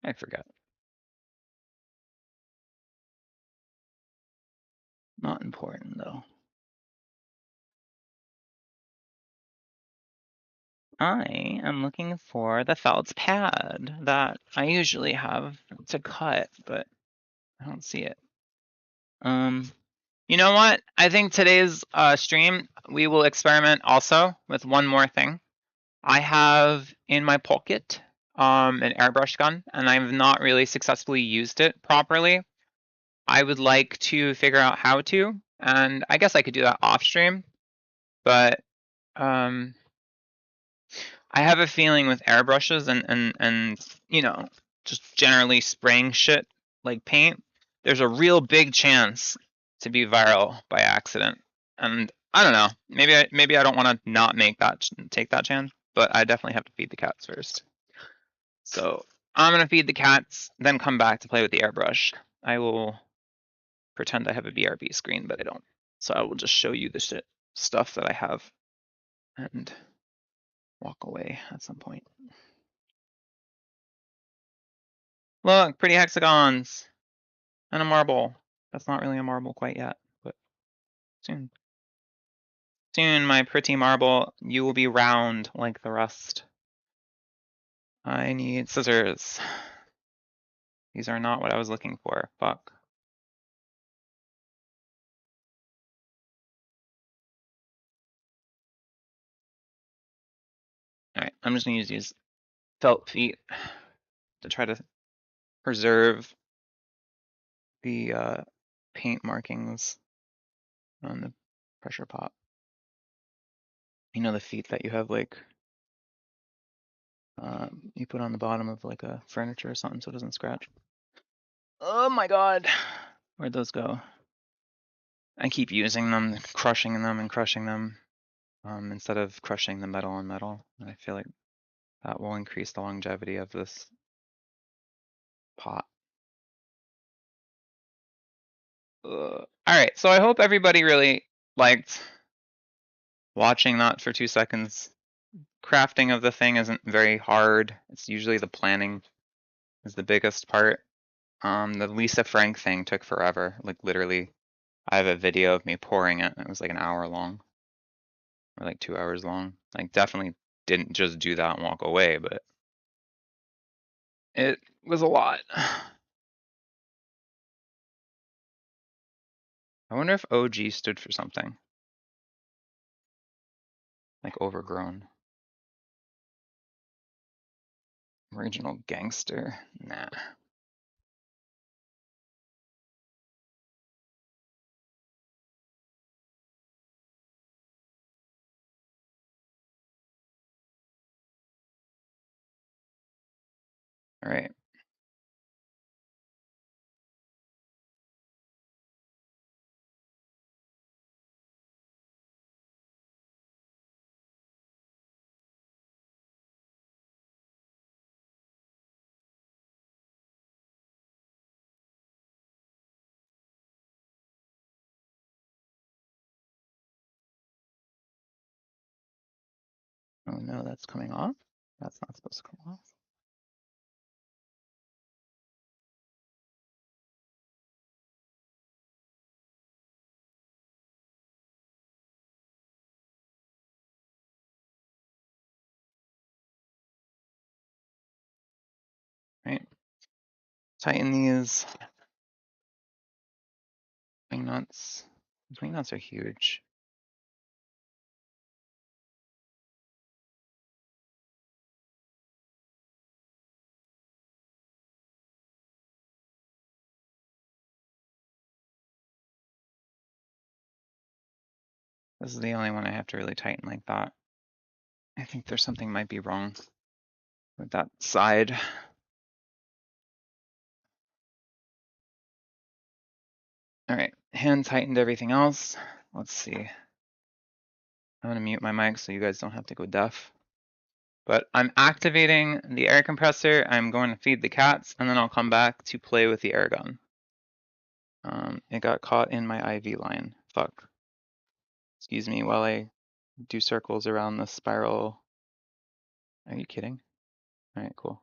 I forget. Not important, though. I am looking for the felt pad that I usually have to cut, but I don't see it. You know what? I think today's stream, we will experiment also with one more thing. I have in my pocket an airbrush gun, and I've not really successfully used it properly. I would like to figure out how to, and I guess I could do that off stream, but I have a feeling with airbrushes and you know, just generally spraying shit like paint, there's a real big chance to be viral by accident. And I don't know, maybe I don't want to not take that chance, but I definitely have to feed the cats first. So I'm gonna feed the cats, then come back to play with the airbrush. I will pretend I have a BRB screen, but I don't. So I will just show you the stuff that I have and walk away at some point. Look, pretty hexagons and a marble. That's not really a marble quite yet, but soon. Soon, my pretty marble, you will be round like the rest. I need scissors. These are not what I was looking for. Fuck. Alright, I'm just gonna use these felt feet to try to preserve the paint markings on the pressure pot. You know, the feet that you have like you put on the bottom of like a furniture or something so it doesn't scratch. Oh my god. Where'd those go? I keep using them, crushing them and crushing them instead of crushing the metal on metal. And I feel like that will increase the longevity of this pot. All right, so I hope everybody really liked watching that for 2 seconds. Crafting of the thing isn't very hard. It's usually the planning is the biggest part. The Lisa Frank thing took forever. Like literally, I have a video of me pouring it. And it was like an hour long, or like 2 hours long. Like definitely didn't just do that and walk away, but it was a lot. I wonder if OG stood for something. Like overgrown. Original gangster. Nah. All right. Oh no, that's coming off. That's not supposed to come off. Right. Tighten these wing nuts. These wing nuts are huge. This is the only one I have to really tighten like that. I think there's something might be wrong with that side. All right, hand tightened everything else. Let's see. I'm gonna mute my mic so you guys don't have to go deaf. But I'm activating the air compressor. I'm going to feed the cats, and then I'll come back to play with the air gun. It got caught in my IV line. Fuck. Excuse me while I do circles around the spiral. Are you kidding? All right, cool.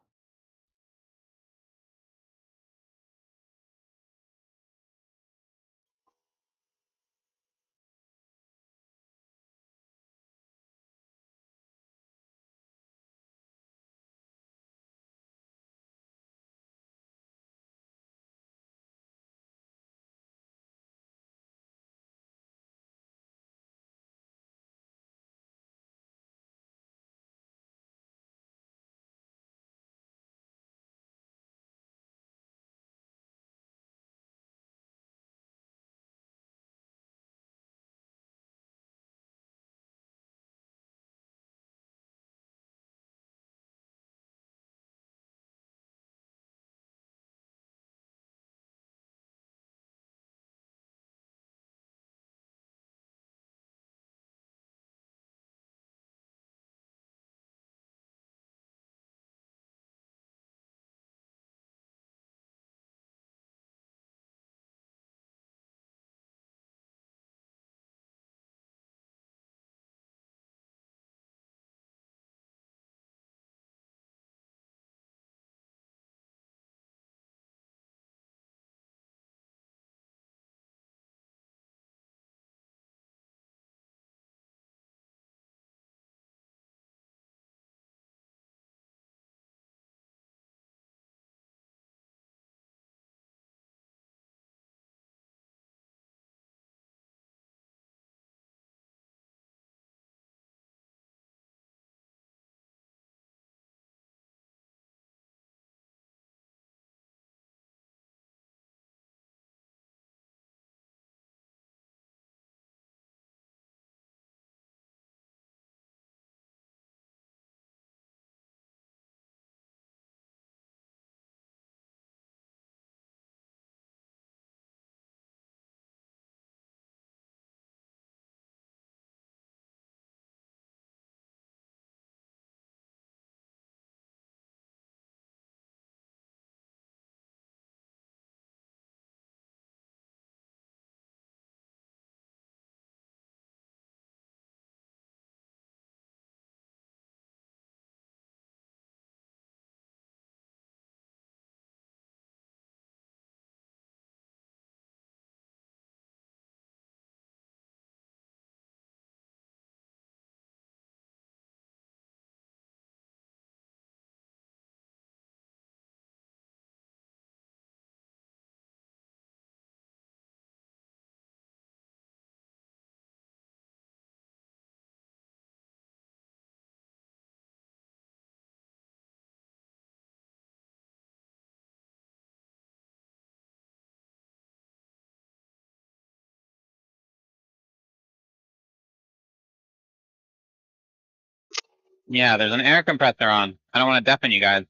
Yeah, there's an air compressor on. I don't want to deafen you guys.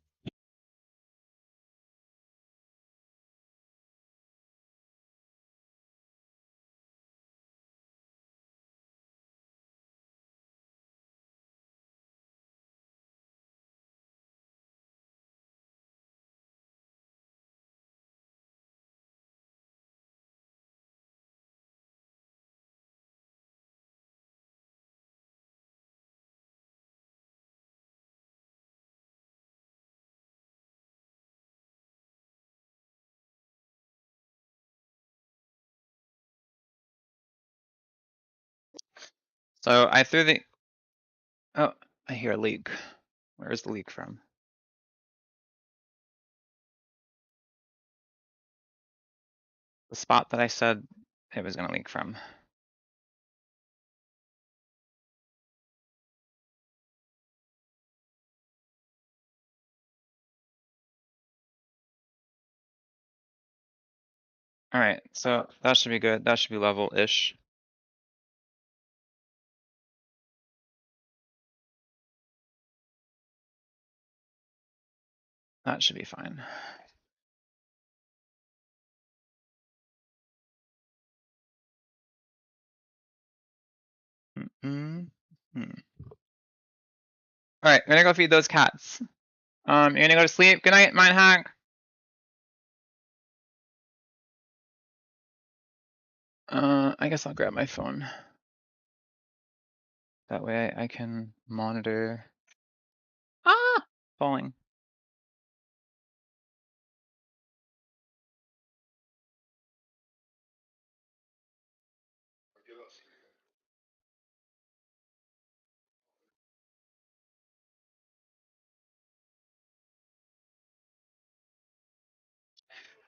So I threw the. Oh, I hear a leak. Where is the leak from? The spot that I said it was gonna leak from. All right, so that should be good. That should be level-ish. That should be fine. Mm -hmm. All right, I'm gonna go feed those cats. You're gonna go to sleep. Good night, Mine Hack. I guess I'll grab my phone. That way I can monitor. Ah, falling.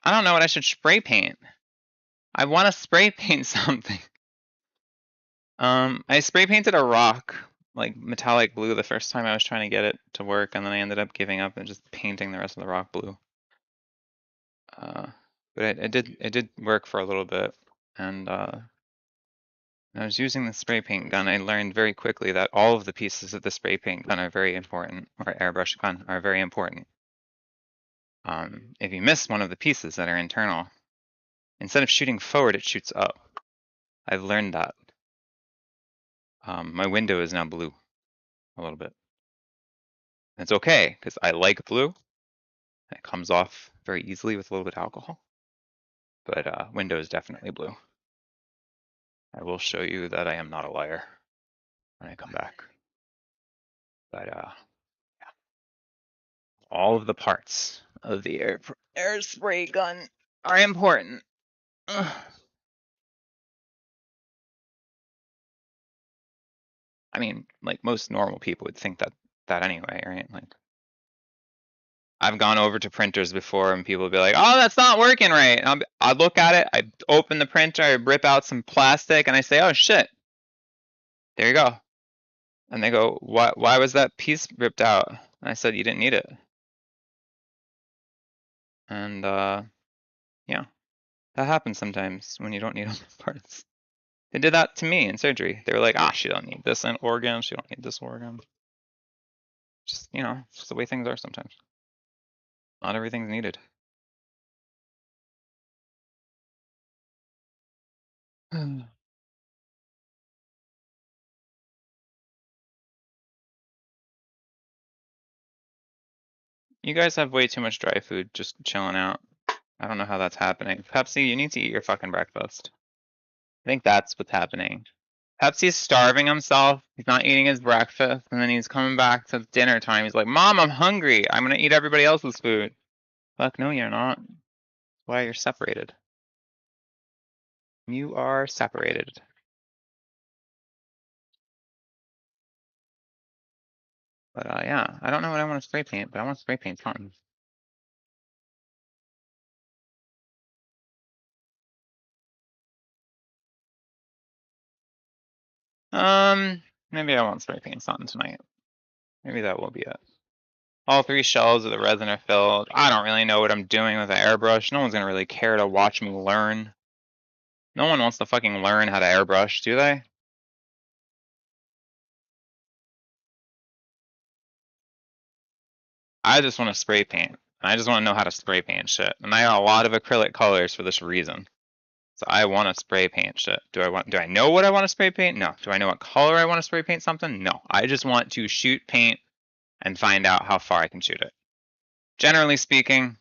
I don't know what I should spray paint. I want to spray paint something. I spray painted a rock, like metallic blue the first time I was trying to get it to work, and then I ended up giving up and just painting the rest of the rock blue. But it did work for a little bit, and I was using the spray paint gun. I learned very quickly that all of the pieces of the spray paint gun are very important, or airbrush gun are very important. If you miss one of the pieces that are internal, instead of shooting forward, it shoots up. I've learned that. My window is now blue, a little bit. It's okay, because I like blue. It comes off very easily with a little bit of alcohol. But window is definitely blue. I will show you that I am not a liar when I come back. But yeah. All of the parts of the air spray gun are important. Ugh. I mean, like most normal people would think that anyway, right? Like I've gone over to printers before and people would be like, "Oh, that's not working right." I look at it, I open the printer, I rip out some plastic, and I say, "Oh shit, there you go." And they go, "Why was that piece ripped out?" And I said, "You didn't need it." And yeah, that happens sometimes when you don't need all the parts. They did that to me in surgery. They were like, "Ah, she don't need this organ. She don't need this organ." Just just the way things are sometimes. Not everything's needed. You guys have way too much dry food just chilling out. I don't know how that's happening. Pepsi, you need to eat your fucking breakfast. I think that's what's happening. Pepsi's starving himself. He's not eating his breakfast, and then he's coming back to dinner time. He's like, "Mom, I'm hungry. I'm gonna eat everybody else's food." Fuck no, you're not. That's why you're separated. You are separated. But yeah, I don't know what I want to spray paint, but I want to spray paint something. Maybe I won't spray paint something tonight. Maybe that will be it. All 3 shells of the resin are filled. I don't really know what I'm doing with the airbrush. No one's gonna really care to watch me learn. No one wants to fucking learn how to airbrush, do they? I just want to spray paint. I just want to know how to spray paint shit. And I got a lot of acrylic colors for this reason. So I want to spray paint shit. Do I know what I want to spray paint? No. Do I know what color I want to spray paint something? No. I just want to shoot paint and find out how far I can shoot it. Generally speaking,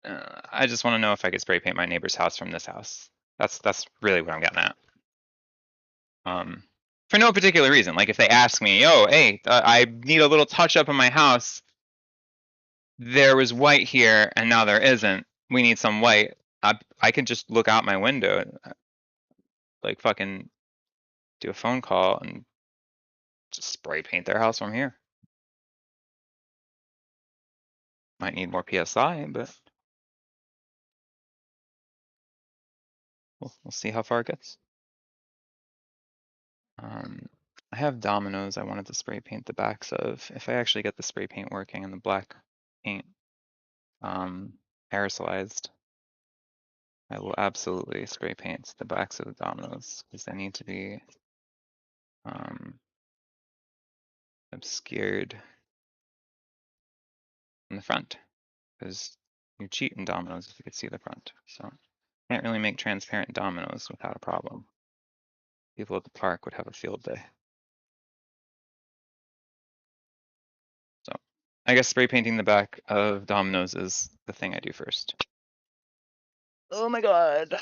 I just want to know if I could spray paint my neighbor's house from this house. That's really what I'm getting at. For no particular reason. Like if they ask me, "Yo, hey, I need a little touch up in my house. There was white here, and now there isn't. We need some white." I can just look out my window, like fucking do a phone call and just spray paint their house from here. Might need more PSI, but we'll see how far it gets. I have dominoes I wanted to spray paint the backs of. If I actually get the spray paint working and the black paint aerosolized, I will absolutely spray paint the backs of the dominoes because they need to be obscured in the front because you cheat in dominoes if you could see the front. So can't really make transparent dominoes without a problem. People at the park would have a field day. So I guess spray painting the back of dominoes is the thing I do first. Oh my god.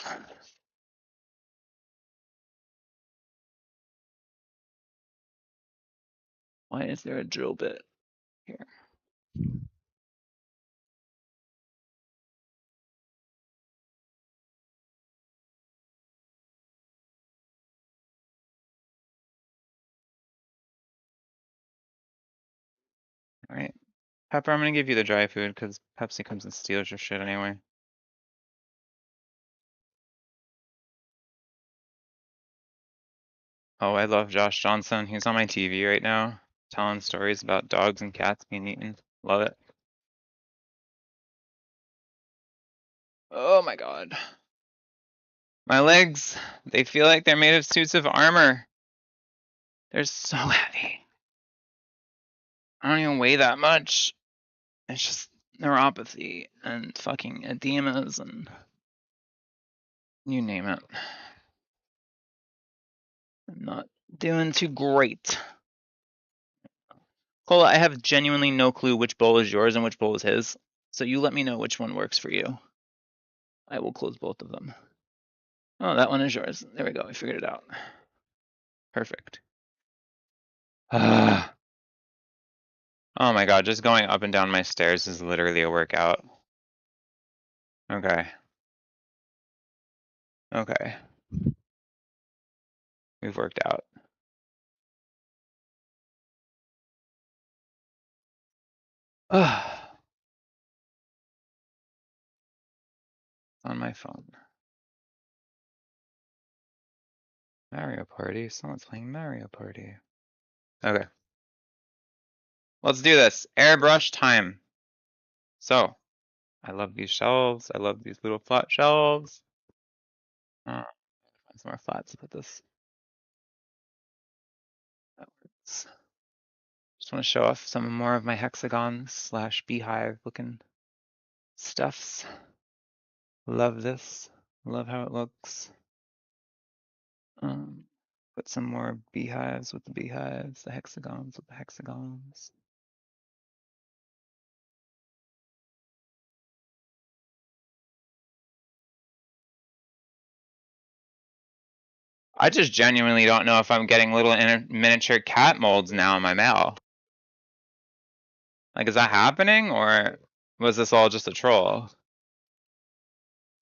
Why is there a drill bit here? All right. Pepper, I'm gonna give you the dry food because Pepsi comes and steals your shit anyway. Oh, I love Josh Johnson. He's on my TV right now, telling stories about dogs and cats being eaten. Love it. Oh my god. My legs, they feel like they're made of suits of armor. They're so heavy. I don't even weigh that much. It's just neuropathy and fucking edemas and you name it. I'm not doing too great. Cola, I have genuinely no clue which bowl is yours and which bowl is his. So you let me know which one works for you. I will close both of them. Oh, that one is yours. There we go. I figured it out. Perfect. Oh my god, just going up and down my stairs is literally a workout. Okay. Okay. We've worked out. On my phone. Mario Party? Someone's playing Mario Party. Okay. Let's do this. Airbrush time. So, I love these shelves. I love these little flat shelves. Find some more flats to put this. That works. Just want to show off some more of my hexagon / beehive looking stuffs. Love this. Love how it looks. Put some more beehives with the beehives, the hexagons with the hexagons. I just genuinely don't know if I'm getting little miniature cat molds now in my mail. Like, is that happening or was this all just a troll?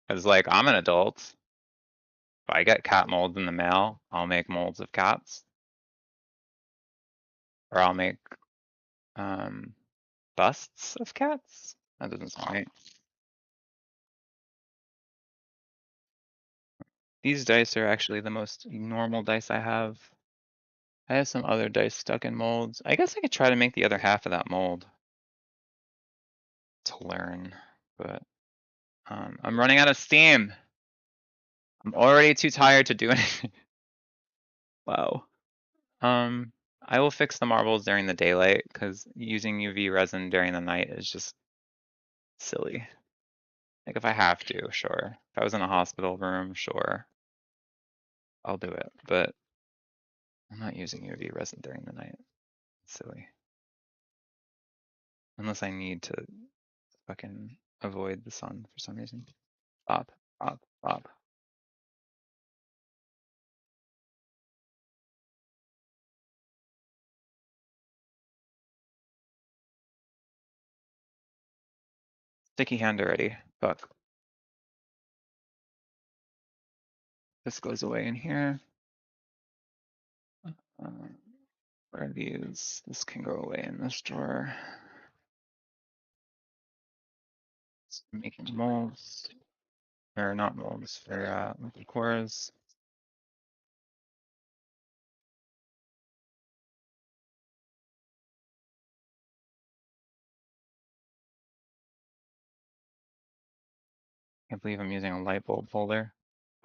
Because, like, I'm an adult. If I get cat molds in the mail, I'll make molds of cats. Or I'll make busts of cats. That doesn't sound right. These dice are actually the most normal dice I have. I have some other dice stuck in molds. I guess I could try to make the other half of that mold to learn, but I'm running out of steam. I'm already too tired to do anything. Wow. I will fix the marbles during the daylight because using UV resin during the night is just silly. Like if I have to, sure. If I was in a hospital room, sure. I'll do it, but I'm not using UV resin during the night. It's silly. Unless I need to fucking avoid the sun for some reason. Stop, stop, stop. Sticky hand already. Fuck. This goes away in here. Where are these? This can go away in this drawer. Making molds. Or not molds, for liquid cores. Can't believe I'm using a light bulb holder.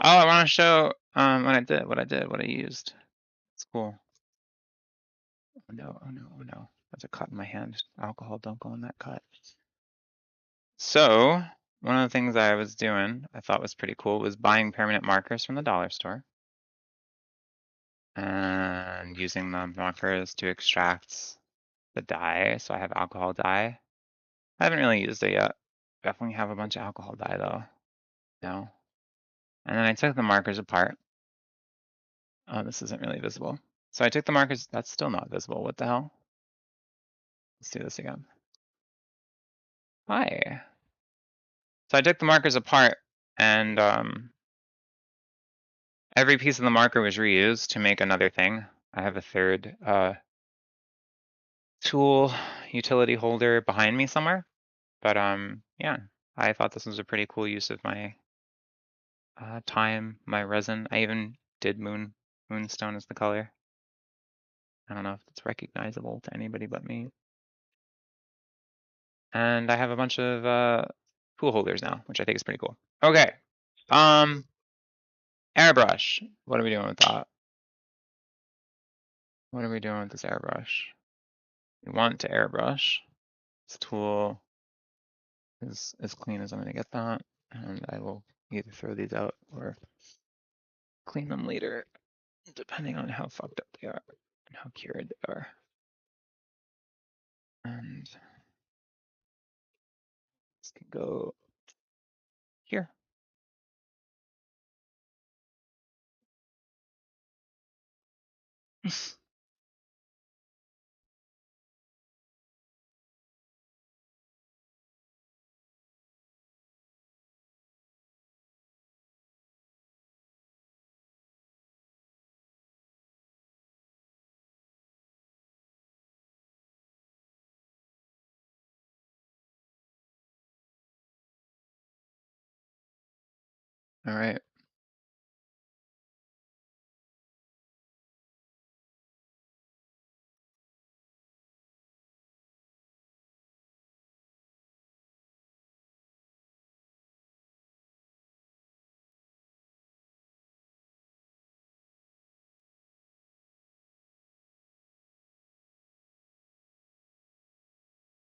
Oh, I want to show what I used. It's cool. Oh no, oh no, oh no. There's a cut in my hand. Alcohol, don't go in that cut. So, one of the things I was doing, I thought was pretty cool, was buying permanent markers from the dollar store. And using the markers to extract the dye. So I have alcohol dye. I haven't really used it yet. Definitely have a bunch of alcohol dye though. No. And then I took the markers apart. Oh, this isn't really visible. So I took the markers, that's still not visible. What the hell? Let's do this again. Hi. So I took the markers apart and every piece of the marker was reused to make another thing. I have a third tool utility holder behind me somewhere. But yeah, I thought this was a pretty cool use of my time, my resin. I even did moonstone as the color. I don't know if it's recognizable to anybody but me. And I have a bunch of pool holders now, which I think is pretty cool. Okay. Airbrush. What are we doing with that? What are we doing with this airbrush? We want to airbrush. This tool is as clean as I'm gonna get that. And I will either throw these out or clean them later, depending on how fucked up they are and how cured they are. And this can go here. All right.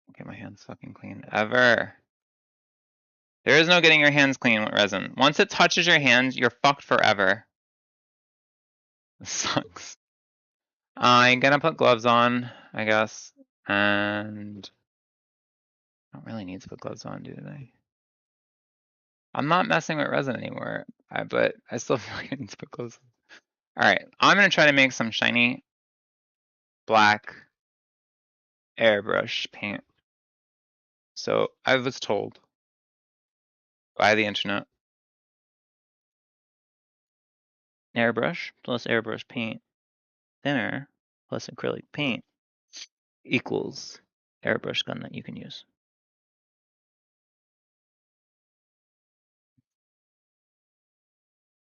Okay, my hand's fucking clean. Ever. There is no getting your hands clean with resin. Once it touches your hand, you're fucked forever. This sucks. I'm gonna put gloves on, I guess. And I don't really need to put gloves on, do I? I'm not messing with resin anymore, but I still feel like I need to put gloves on. All right, I'm gonna try to make some shiny black airbrush paint. So I was told by the internet, airbrush plus airbrush paint thinner plus acrylic paint equals airbrush gun that you can use.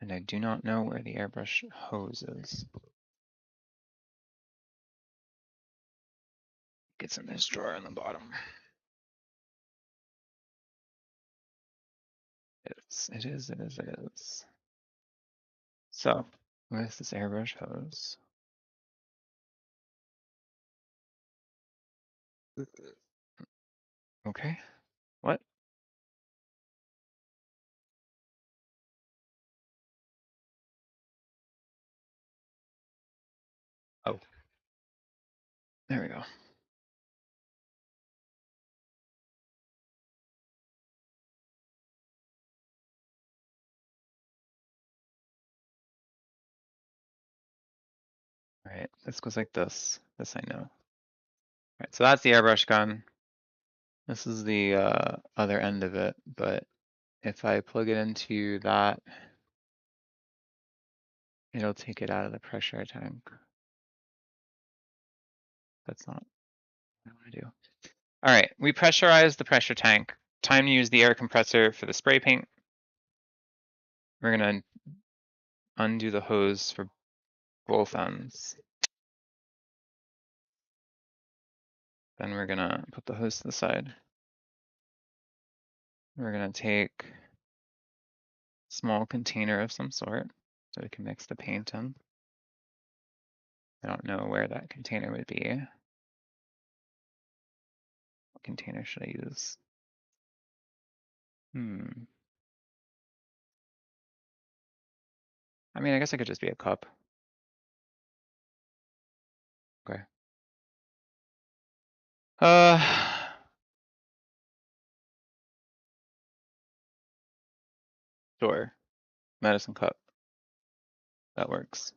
And I do not know where the airbrush hose is. It's in this drawer in the bottom. It is. So, where's this airbrush hose? Okay, what? Oh, there we go. All right, this goes like this. This I know. All right, so that's the airbrush gun. This is the other end of it, but if I plug it into that, it'll take it out of the pressure tank. That's not what I want to do. All right, we pressurized the pressure tank. Time to use the air compressor for the spray paint. We're gonna undo the hose for both ends. Then we're gonna put the hose to the side. We're gonna take a small container of some sort so we can mix the paint in. I don't know where that container would be. What container should I use? I mean, I guess it could just be a cup. Okay. Sure. Medicine cup. That works.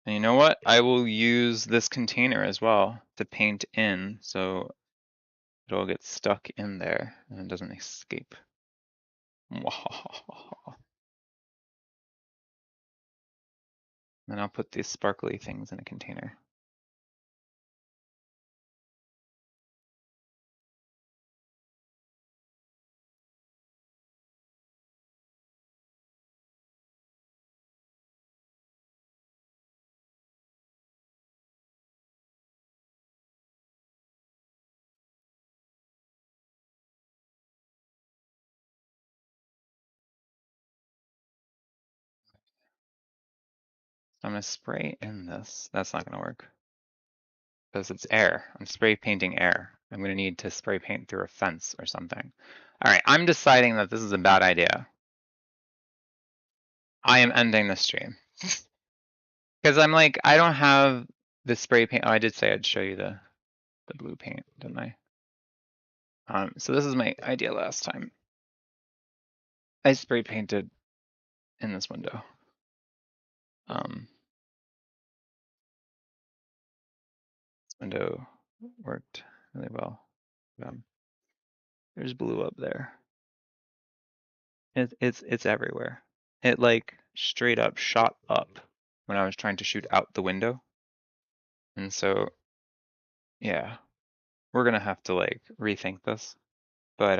And you know what? I will use this container as well to paint in, so it'll get stuck in there and it doesn't escape. Then I'll put these sparkly things in a container. So I'm gonna spray in this. That's not gonna work because it's air. I'm spray painting air. I'm gonna need to spray paint through a fence or something. All right, I'm deciding that this is a bad idea. I am ending the stream. Because I'm like, I don't have the spray paint. Oh, I did say I'd show you the blue paint, didn't I? So this is my idea last time. I spray painted in this window. This window worked really well. There's blue up there. It's everywhere. It like straight up shot up when I was trying to shoot out the window. And so, yeah, we're gonna have to like rethink this. But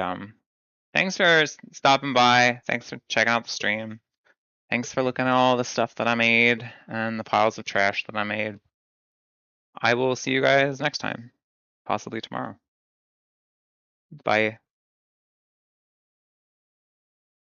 thanks for stopping by. Thanks for checking out the stream. Thanks for looking at all the stuff that I made and the piles of trash that I made. I will see you guys next time, possibly tomorrow. Bye.